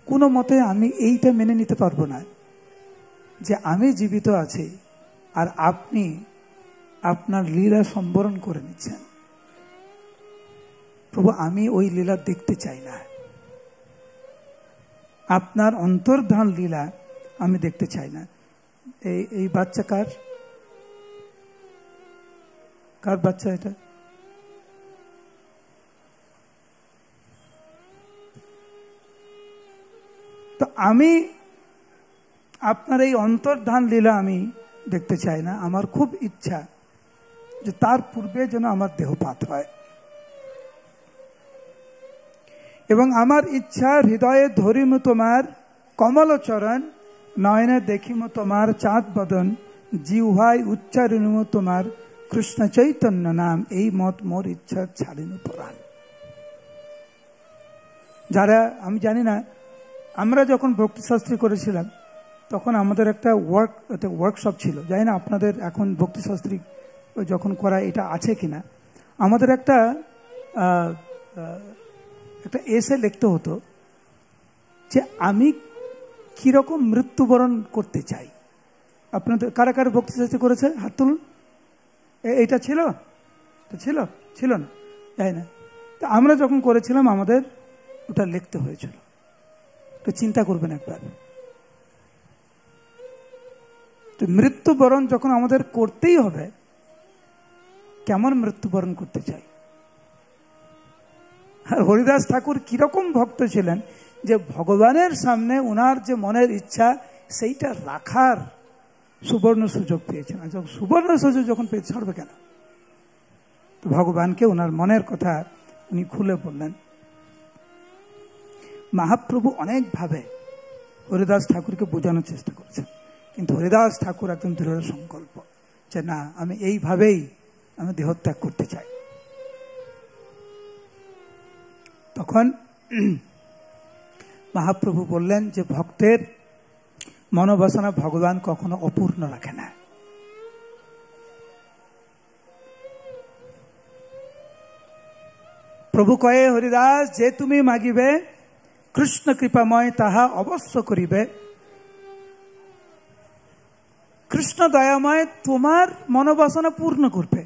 কোনো মতে আমি এইটা মেনে নিতে পারবো না যে আমি জীবিত আছি আর আপনি আপনার লীলা সম্বরণ করে নিচ্ছেন। প্রভু, আমি ওই লীলা দেখতে চাই না, আপনার অন্তর্ধান লীলা আমি দেখতে চাই না। এই বাচ্চা কার বাচ্চা? এটা তো আমি আপনার এই অন্তর্ধান লীলা আমি দেখতে চাই না। আমার খুব ইচ্ছা যে তার পূর্বে যেন আমার দেহপাত হয়, এবং আমার ইচ্ছা হৃদয়ে ধরিম তোমার কমল চরণ, নয়নে দেখিম তোমার চাঁদ বদন, জিহ্বায় উচ্চারিণম তোমার কৃষ্ণ চৈতন্য নাম, এই মত মোর ইচ্ছা ছাড়িন পুরাণ। যারা, আমি জানি না, আমরা যখন ভক্তিশাস্ত্রী করেছিলাম তখন আমাদের একটা ওয়ার্কশপ ছিল, জানি না আপনাদের এখন ভক্তিশাস্ত্রী যখন করা এটা আছে কিনা। আমাদের একটা এসে লিখতে হতো যে আমি কিরকম মৃত্যুবরণ করতে চাই। আপনাদের কারা কারা ভক্তিশাস্ত্রী করেছে? হাত তুলুন। এইটা ছিল না, জানি না। তো আমরা যখন করেছিলাম আমাদের ওটা লিখতে হয়েছিল। তো চিন্তা করবেন একবার, তো মৃত্যুবরণ যখন আমাদের করতেই হবে, কেমন মৃত্যুবরণ করতে চাই। আর হরিদাস ঠাকুর কিরকম ভক্ত ছিলেন যে ভগবানের সামনে ওনার যে মনের ইচ্ছা সেইটা রাখার সুবর্ণ সুযোগ পেয়েছেন। যখন সুবর্ণ সুযোগ যখন পেয়ে ছাড়বে কেন? তো ভগবানকে ওনার মনের কথা উনি খুলে বললেন। মহাপ্রভু অনেকভাবে হরিদাস ঠাকুরকে বোঝানোর চেষ্টা করেছেন, কিন্তু হরিদাস ঠাকুর একদম দৃঢ় সংকল্প যে না, আমি এইভাবেই আমি দেহত্যাগ করতে চাই। তখন মহাপ্রভু বললেন যে ভক্তের মনোবাসনা ভগবান কখনো অপূর্ণ রাখে না। প্রভু কয়ে, হরিদাস, যে তুমি মাগিবে কৃষ্ণ কৃপাময় তাহা অবশ্য করিবে। কৃষ্ণ দয়াময় তোমার মনোবাসনা পূর্ণ করবে।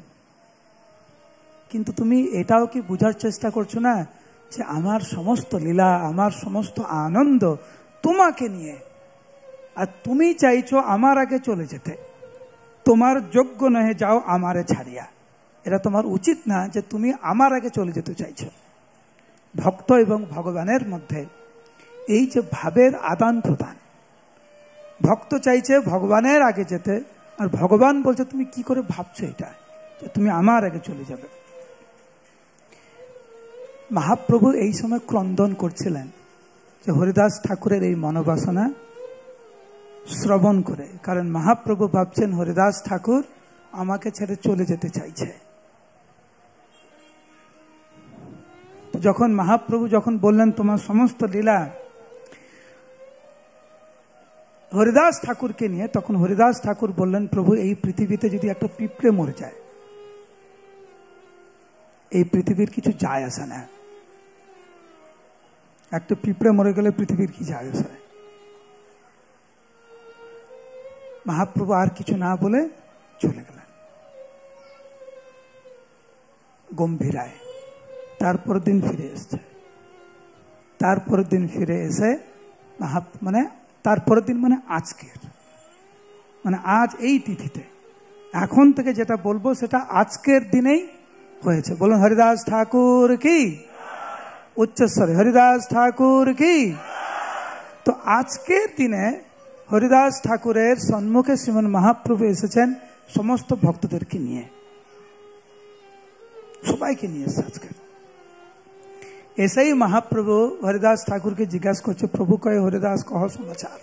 কিন্তু তুমি এটাও কি বোঝার চেষ্টা করছো না যে আমার সমস্ত লীলা, আমার সমস্ত আনন্দ তোমাকে নিয়ে, আর তুমি চাইছো আমার আগে চলে যেতে, তোমার যোগ্য নহে যাও আমারে ছাড়িয়া। এটা তোমার উচিত না যে তুমি আমার আগে চলে যেতে চাইছো। ভক্ত এবং ভগবানের মধ্যে এই যে ভাবের আদান প্রদান, ভক্ত চাইছে ভগবানের আগে যেতে, আর ভগবান বলছে তুমি কি করে ভাবছো এটা যে তুমি আমার আগে চলে যাবে। মহাপ্রভু এই সময় ক্রন্দন করছিলেন যে হরিদাস ঠাকুরের এই মনোবাসনা শ্রবণ করে, কারণ মহাপ্রভু ভাবছেন হরিদাস ঠাকুর আমাকে ছেড়ে চলে যেতে চাইছে। যখন মহাপ্রভু যখন বললেন তোমার সমস্ত লীলা হরিদাস ঠাকুরকে নিয়ে, তখন হরিদাস ঠাকুর বললেন প্রভু এই পৃথিবীতে যদি একটা পিঁপড়ে মরে যায়, এই পৃথিবীর কিছু যায় আসে না। একটা পিঁপড়ে মরে গেলে পৃথিবীর কি যায় আসে। মহাপ্রভু আর কিছু না বলে চলে গেলেন গম্ভীরায়। তারপর দিন ফিরে এসছে, তারপর দিন ফিরে এসে তারপরের দিন মানে আজকের, মানে আজ এই তিথিতে, এখন থেকে যেটা বলবো সেটা আজকের দিনেই হয়েছে। বলুন হরিদাস ঠাকুর কি, উচ্চস্বরে হরিদাস ঠাকুর কি। তো আজকের দিনে হরিদাস ঠাকুরের সম্মুখে শ্রীমন মহাপ্রভু এসেছেন সমস্ত ভক্তদেরকে নিয়ে, সবাইকে নিয়ে এসেছে আজকে। এসেই মহাপ্রভু হরিদাস ঠাকুরকে জিজ্ঞাসা করছে, প্রভু কয়ে হরিদাস কহ সমাচার,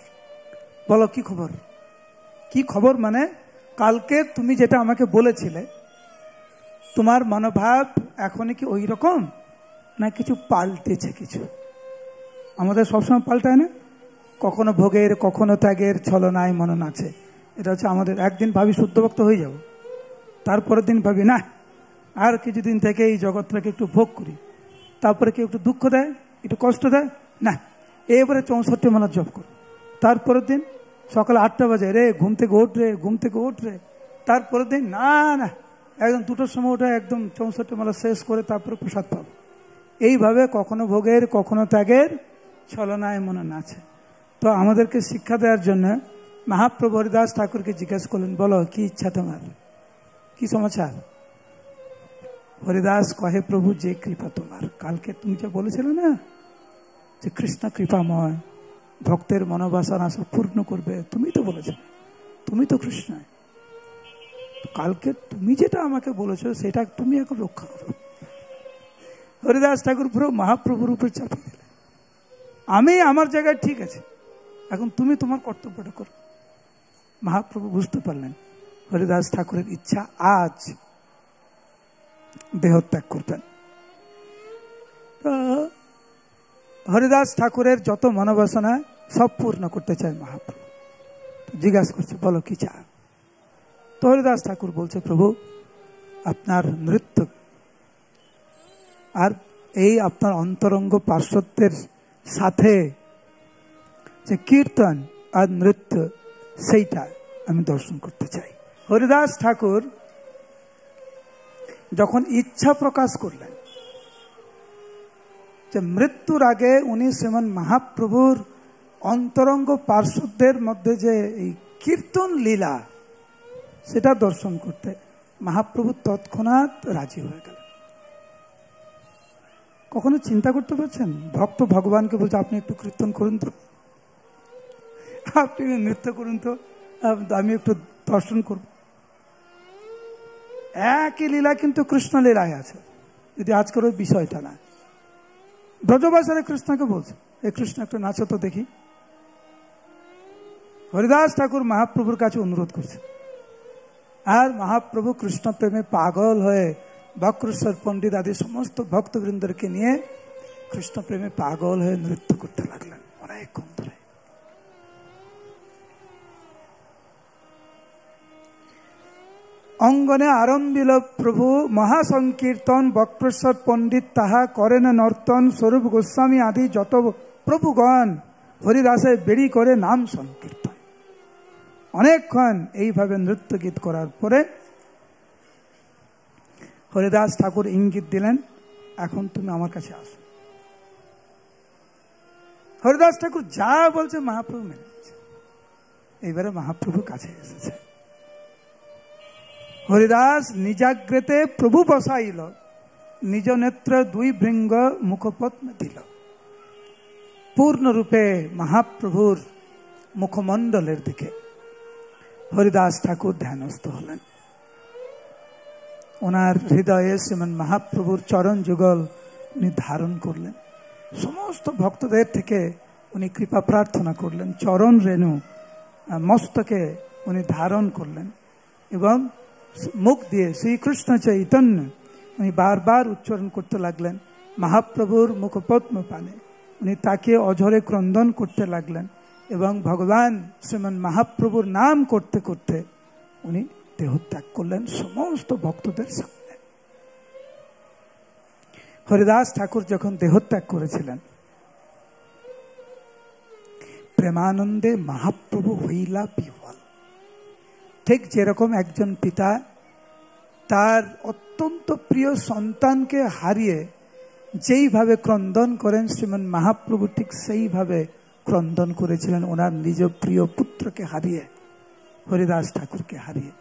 বলো কি খবর। কি খবর মানে কালকে তুমি যেটা আমাকে বলেছিলে, তোমার মনোভাব এখনই কি ওই রকম না কিছু পাল্টেছে? কিছু আমাদের সবসময় পাল্টায় না, কখনো ভোগের কখনো ত্যাগের ছলনায় মনন আছে। এটা হচ্ছে আমাদের। একদিন ভাবি শুদ্ধ ভক্ত হয়ে যাব, তারপরের দিন ভাবি না আর কিছুদিন থেকে এই জগৎটাকে একটু ভোগ করি, তারপরে কেউ একটু দুঃখ দেয়, একটু কষ্ট দেয়, না এবারে 64 মালা জপ করো। তারপরের দিন সকাল 8টা বাজে, রে ঘুম থেকে ওঠ রে, ঘুম থেকে ওঠ রে। তারপরের দিন না না একদম 2টোর সময় ওঠে, একদম 64 মালা শেষ করে তারপরে প্রসাদ পাবো। এইভাবে কখনো ভোগের কখনো ত্যাগের ছলনায় মনন আছে। তো আমাদেরকে শিক্ষা দেওয়ার জন্য মহাপ্রভু হরিদাস ঠাকুরকে জিজ্ঞাসা করলেন, বলো কি ইচ্ছা তোমার, কি সমাচার। হরিদাস কহে, প্রভু যে কৃপা তোমার, কালকে তুমি যে বলেছিলে না যে কৃষ্ণ কৃপাময়, ভক্তের মনোবাসনা সব পূর্ণ করবে, তুমি তো বলেছ, তুমি তো কৃষ্ণ। কালকে তুমি যেটা আমাকে বলেছো সেটা তুমি এখন রক্ষা করো। হরিদাস ঠাকুর পুরো মহাপ্রভুর উপর চাপিয়ে দিলে, আমি আমার জায়গায় ঠিক আছে, এখন তুমি তোমার কর্তব্যটা করো। মহাপ্রভু বুঝতে পারলেন হরিদাস ঠাকুরের ইচ্ছা আজ দেহত্যাগ করবেন। তো হরিদাস ঠাকুরের যত মনোবাসনা সব পূর্ণ করতে চায় মহাপ্রভু। জিজ্ঞাসা করছে, বলো কি চাও। তো হরিদাস ঠাকুর বলছে, প্রভু আপনার নৃত্য আর এই আপনার অন্তরঙ্গ পার্শ্বদের সাথে যে কীর্তন আর নৃত্য, সেইটা আমি দর্শন করতে চাই। হরিদাস ঠাকুর যখন ইচ্ছা প্রকাশ করলেন যে মৃত্যুর আগে উনি শ্রীমন মহাপ্রভুর অন্তরঙ্গ পার্শ্বদের মধ্যে যে এই কীর্তন লীলা সেটা দর্শন করতে, মহাপ্রভু তৎক্ষণাৎ রাজি হয়ে গেলেন। কখনো চিন্তা করতে পারছেন, ভক্ত ভগবানকে বলছে আপনি একটু কীর্তন করুন তো, আপনি নৃত্য করুন তো, আমি একটু দর্শন করব। একই লীলা কিন্তু কৃষ্ণ লীলায় আছে, যদি আজকের ওই বিষয়টা না। ব্রজবাসরে কৃষ্ণকে বলছে, এই কৃষ্ণ একটু নাচো তো দেখি। হরিদাস ঠাকুর মহাপ্রভুর কাছে অনুরোধ করছে, আর মহাপ্রভু কৃষ্ণ প্রেমে পাগল হয়ে বক্রেশ্বর পণ্ডিত আদি সমস্ত ভক্তবৃন্দকে নিয়ে কৃষ্ণ প্রেমে পাগল হয়ে নৃত্য করতে লাগলেন অনেকক্ষণ ধরে। অঙ্গনে আরম্ভিল প্রভু মহাসংকীর্তন, বক্রেশ্বর পণ্ডিত তাহা করেন নর্তন, স্বরূপ গোস্বামী আদি যত প্রভুগণ হরিদাসে বেড়ি করে নাম সংকীর্তন। অনেকক্ষণ এইভাবে নৃত্য গীত করার পরে হরিদাস ঠাকুর ইঙ্গিত দিলেন, এখন তুমি আমার কাছে আসো। হরিদাস ঠাকুর যা বলছে মহাপ্রভু মেনে নিচ্ছে। এইবারে মহাপ্রভু কাছে এসেছে। হরিদাস নিজাগ্রেতে প্রভু বসাইল, নিজ নেত্র দুই ভৃঙ্গ মুখপদ্ম দিল। পূর্ণরূপে মহাপ্রভুর মুখমণ্ডলের দিকে হরিদাস ঠাকুর ধ্যানস্থ হলেন। ওনার হৃদয়ে শ্রীমান মহাপ্রভুর চরণ যুগল উনি ধারণ করলেন। সমস্ত ভক্তদের থেকে উনি কৃপা প্রার্থনা করলেন, চরণ রেণু মস্তকে উনি ধারণ করলেন এবং মুখ দিয়ে শ্রীকৃষ্ণ চৈতন্য উনি বারবার উচ্চারণ করতে লাগলেন। মহাপ্রভুর মুখপদ্ম পানে উনি তাকে অঝরে ক্রন্দন করতে লাগলেন এবং ভগবান শ্রীমান মহাপ্রভুর নাম করতে করতে উনি দেহত্যাগ করলেন সমস্ত ভক্তদের সামনে। হরিদাস ঠাকুর যখন দেহত্যাগ করেছিলেন, প্রেমানন্দে মহাপ্রভু হইলা বিহ্বল। ঠিক যেরকম একজন পিতা তার অত্যন্ত প্রিয় সন্তানকে হারিয়ে যেইভাবে ক্রন্দন করেন, শ্রীমান মহাপ্রভু ঠিক সেইভাবে ক্রন্দন করেছিলেন ওনার নিজ প্রিয় পুত্রকে হারিয়ে, হরিদাস ঠাকুরকে হারিয়ে।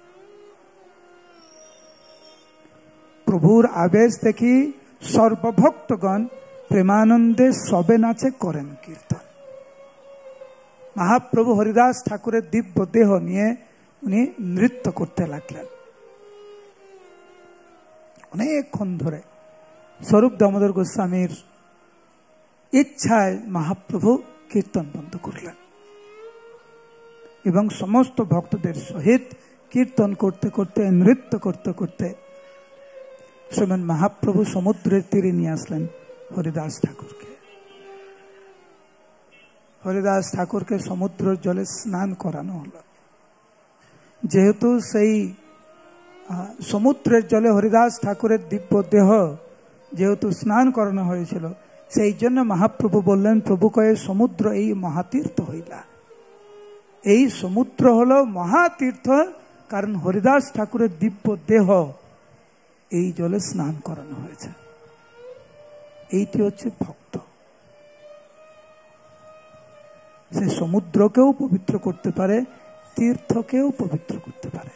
প্রভুর আবেশ দেখি সর্বভক্তগণ প্রেমানন্দে সবে নাচে করেন কীর্তন। মহাপ্রভু হরিদাস ঠাকুরের দিব্য দেহ নিয়ে উনি নৃত্য করতে লাগলেন অনেকক্ষণ ধরে। স্বরূপ দামোদর গোস্বামীর ইচ্ছায় মহাপ্রভু কীর্তন বন্ধ করলেন এবং সমস্ত ভক্তদের সহিত কীর্তন করতে করতে, নৃত্য করতে করতে শ্রীমান মহাপ্রভু সমুদ্রের তীরে নিয়ে আসলেন হরিদাস ঠাকুরকে। হরিদাস ঠাকুরকে সমুদ্রের জলে স্নান করানো হলো। যেহেতু সেই সমুদ্রের জলে হরিদাস ঠাকুরের দিব্য দেহ যেহেতু স্নান করানো হয়েছিল, সেই জন্য মহাপ্রভু বললেন, প্রভু কয়ে সমুদ্র এই মহাতীর্থ হইলা। এই সমুদ্র হলো মহাতীর্থ, কারণ হরিদাস ঠাকুরের দিব্য দেহ এই জলে স্নান করানো হয়েছে। এইটি হচ্ছে ভক্ত। সে সমুদ্রকেও পবিত্র করতে পারে, তীর্থকেও পবিত্র করতে পারে।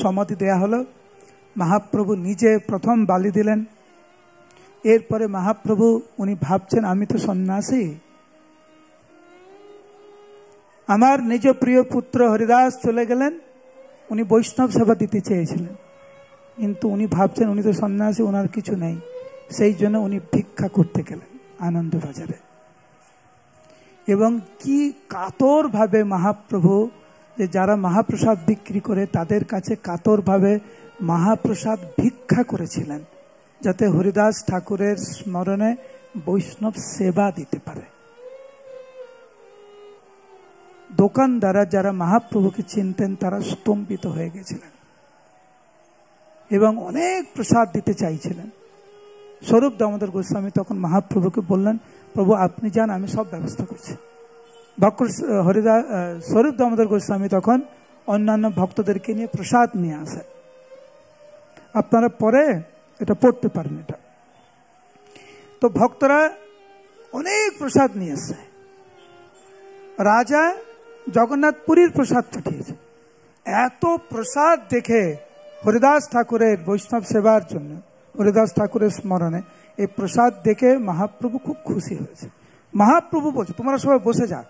সমাধি দেয়া হলো। মহাপ্রভু নিজে প্রথম বালি দিলেন। এরপরে মহাপ্রভু উনি ভাবছেন, আমি তো সন্ন্যাসী, আমার নিজ প্রিয় পুত্র হরিদাস চলে গেলেন, উনি বৈষ্ণব সেবা দিতে চেয়েছিলেন, কিন্তু উনি ভাবছেন উনি তো সন্ন্যাসী, ওনার কিছু নেই। সেই জন্য উনি ভিক্ষা করতে গেলেন আনন্দবাজারে। এবং কি কাতরভাবে মহাপ্রভু, যে যারা মহাপ্রসাদ বিক্রি করে তাদের কাছে কাতরভাবে মহাপ্রসাদ ভিক্ষা করেছিলেন, যাতে হরিদাস ঠাকুরের স্মরণে বৈষ্ণব সেবা দিতে পারে। দোকানদাররা যারা মহাপ্রভুকে চিনতেন তারা স্তম্ভিত হয়ে গেছিলেন এবং অনেক প্রসাদ দিতে চাইছিলেন। স্বরূপ দামোদর গোস্বামী তখন মহাপ্রভুকে বললেন, প্রভু আপনি যান, আমি সব ব্যবস্থা করছি। স্বরূপ দামোদর গোস্বামী তখন অন্যান্য ভক্তদেরকে নিয়ে প্রসাদ নিয়ে আসে। আপনারা পরে এটা পড়তে পারেন। এটা তো ভক্তরা অনেক প্রসাদ নিয়ে আসে। রাজা জগন্নাথপুরীর প্রসাদ পাঠিয়েছে। এত প্রসাদ দেখে হরিদাস ঠাকুরের বৈষ্ণব সেবার জন্য, হরিদাস ঠাকুরের স্মরণে এই প্রসাদ দেখে মহাপ্রভু খুব খুশি হয়েছে। মহাপ্রভু বলছে, তোমরা সবাই বসে যাক।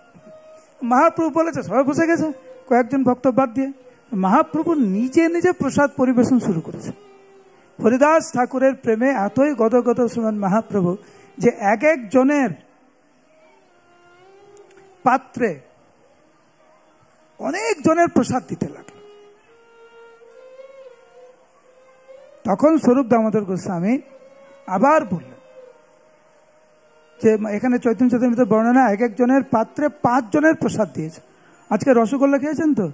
মহাপ্রভু বলেছে, সবাই বসে গেছে কয়েকজন ভক্ত বাদ দিয়ে। মহাপ্রভু নিজে নিজে প্রসাদ পরিবেশন শুরু করেছে। হরিদাস ঠাকুরের প্রেমে এতই গদগদ শ্রীমান মহাপ্রভু যে এক একজনের পাত্রে অনেক জনের প্রসাদ দিতে লাগলো। তখন স্বরূপ দামোদর গোস্বামী আবার বললেন যে এখানে চৈতন্য চরিতামৃতে বর্ণনা এক একজনের পাত্রে 5 জনের প্রসাদ দিয়েছে। আজকে রসগোল্লা খেয়েছেন তো,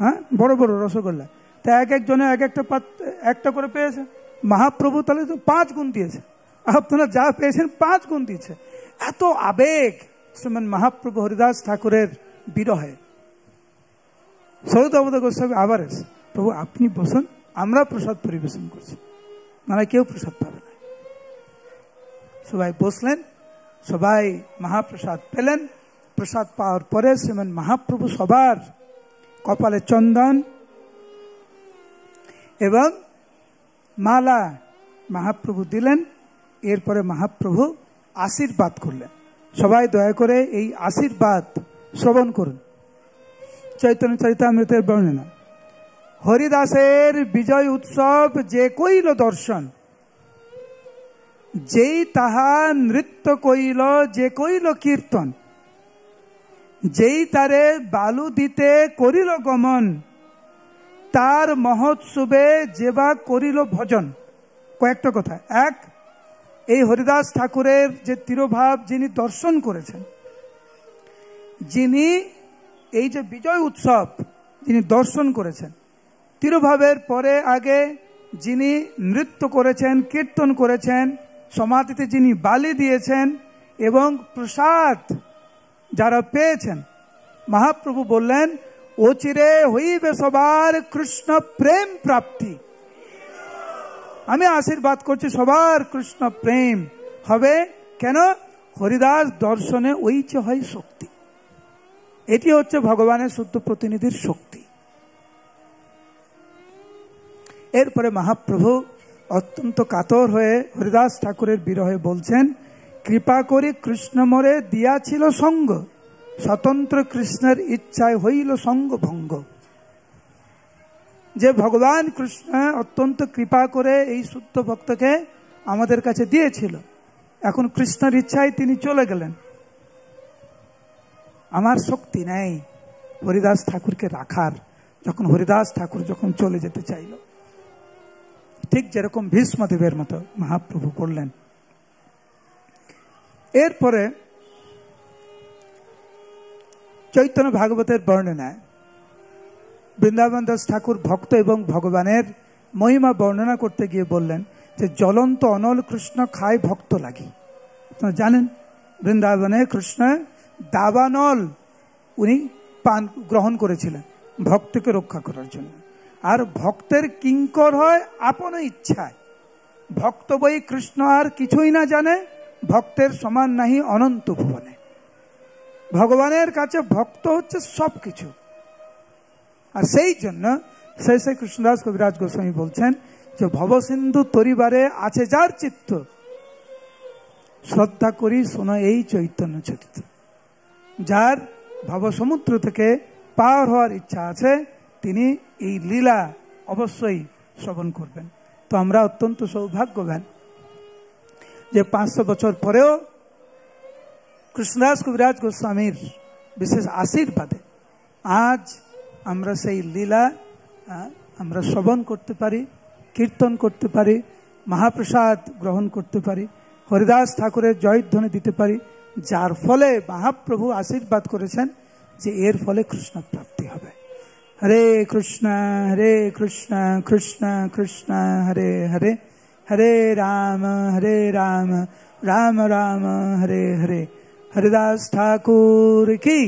হ্যাঁ, বড় বড় রসগোল্লা, তা এক একজনের এক একটা পাত্র একটা করে পেয়েছে। মহাপ্রভু তাহলে তো 5 গুণ দিয়েছে। আপনারা যা পেয়েছেন 5 গুণ দিয়েছে। এত আবেগ শ্রীমান মহাপ্রভু হরিদাস ঠাকুরের বিরহে। স্বরূপ দামোদর গোস্বামী আবার এসে, প্রভু আপনি বসুন, আমরা প্রসাদ পরিবেশন করছি, মানে কেউ প্রসাদ পাবে না। সবাই বসলেন, সবাই মহাপ্রসাদ পেলেন। প্রসাদ পাওয়ার পরে শ্রীমান মহাপ্রভু সবার কপালে চন্দন এবং মালা মহাপ্রভু দিলেন। এরপরে মহাপ্রভু আশীর্বাদ করলেন। সবাই দয়া করে এই আশীর্বাদ শ্রবণ করুন। চৈতন্য চরিতামৃতের বর্ণনা। হরিদাসের বিজয় উৎসব যে কইল দর্শন, যেই তাহা নৃত্য কইল, যে কইল কীর্তন, যেই তারে বালু দিতে করিল গমন, তার মহোৎসবে যেবা করিল ভজন। কয়েকটা কথা। এক, এই হরিদাস ঠাকুরের যে তিরোভাব যিনি দর্শন করেছেন, যিনি এই যে বিজয় উৎসব যিনি দর্শন করেছেন, তিরোভাবের পরে আগে যিনি নৃত্য করেছেন, কীর্তন করেছেন, সমাধিতে যিনি বালি দিয়েছেন এবং প্রসাদ যারা পেয়েছেন, মহাপ্রভু বললেন অচিরে হইবে সবার কৃষ্ণ প্রেম প্রাপ্তি। আমি আশীর্বাদ করছি সবার কৃষ্ণ প্রেম হবে। কেন? হরিদাস দর্শনে ঐচ হয় শক্তি। এটি হচ্ছে ভগবানের শুদ্ধ প্রতিনিধির শক্তি। এরপরে মহাপ্রভু অত্যন্ত কাতর হয়ে হরিদাস ঠাকুরের বিরহে বলছেন, কৃপা করে কৃষ্ণ মোরে দিয়াছিল সঙ্গ, স্বতন্ত্র কৃষ্ণের ইচ্ছায় হইল সঙ্গ ভঙ্গ। যে ভগবান কৃষ্ণ অত্যন্ত কৃপা করে এই শুদ্ধ ভক্তকে আমাদের কাছে দিয়েছিল, এখন কৃষ্ণের ইচ্ছায় তিনি চলে গেলেন। আমার শক্তি নেই হরিদাস ঠাকুরকে রাখার। যখন হরিদাস ঠাকুর যখন চলে যেতে চাইল, ঠিক যেরকম ভীষ্মদেবের মতো মহাপ্রভু করলেন। এরপরে চৈতন্য ভাগবতের বর্ণনায় বৃন্দাবন দাস ঠাকুর ভক্ত এবং ভগবানের মহিমা বর্ণনা করতে গিয়ে বললেন যে জ্বলন্ত অনল কৃষ্ণ খায় ভক্ত লাগি। আপনারা জানেন বৃন্দাবনে কৃষ্ণ দাবানল উনি পান গ্রহণ করেছিলেন ভক্তকে রক্ষা করার জন্য। আর ভক্তের কিঙ্কর হয় আপন ইচ্ছায়। ভক্ত বই কৃষ্ণ আর কিছুই না জানে, ভক্তের সমান নাহি অনন্ত ভুবনে। ভগবানের কাছে ভক্ত হচ্ছে সব কিছু। আর সেই জন্য সেই কৃষ্ণদাস কবিরাজ গোস্বামী বলছেন যে ভবসিন্ধু তরিবারে আছে যার চিত্ত, শ্রদ্ধা করি শোনো এই চৈতন্য চরিত্র। যার ভবসমুদ্র থেকে পার হওয়ার ইচ্ছা আছে, তিনি এই লীলা অবশ্যই শ্রবণ করবেন। তো আমরা অত্যন্ত সৌভাগ্যবান যে 500 বছর পরেও কৃষ্ণদাস কবিরাজ গোস্বামীর বিশেষ আশীর্বাদে আজ আমরা সেই লীলা আমরা শ্রবণ করতে পারি, কীর্তন করতে পারি, মহাপ্রসাদ গ্রহণ করতে পারি, হরিদাস ঠাকুরের জয়ধ্বনি দিতে পারি, যার ফলে মহাপ্রভু আশীর্বাদ করেছেন যে এর ফলে কৃষ্ণ প্রাপ্তি হবে। হরে কৃষ্ণ কৃষ্ণ কৃষ্ণ হরে হরে, হরে রাম রাম রাম হরে হরে। হরিদাস ঠাকুর কি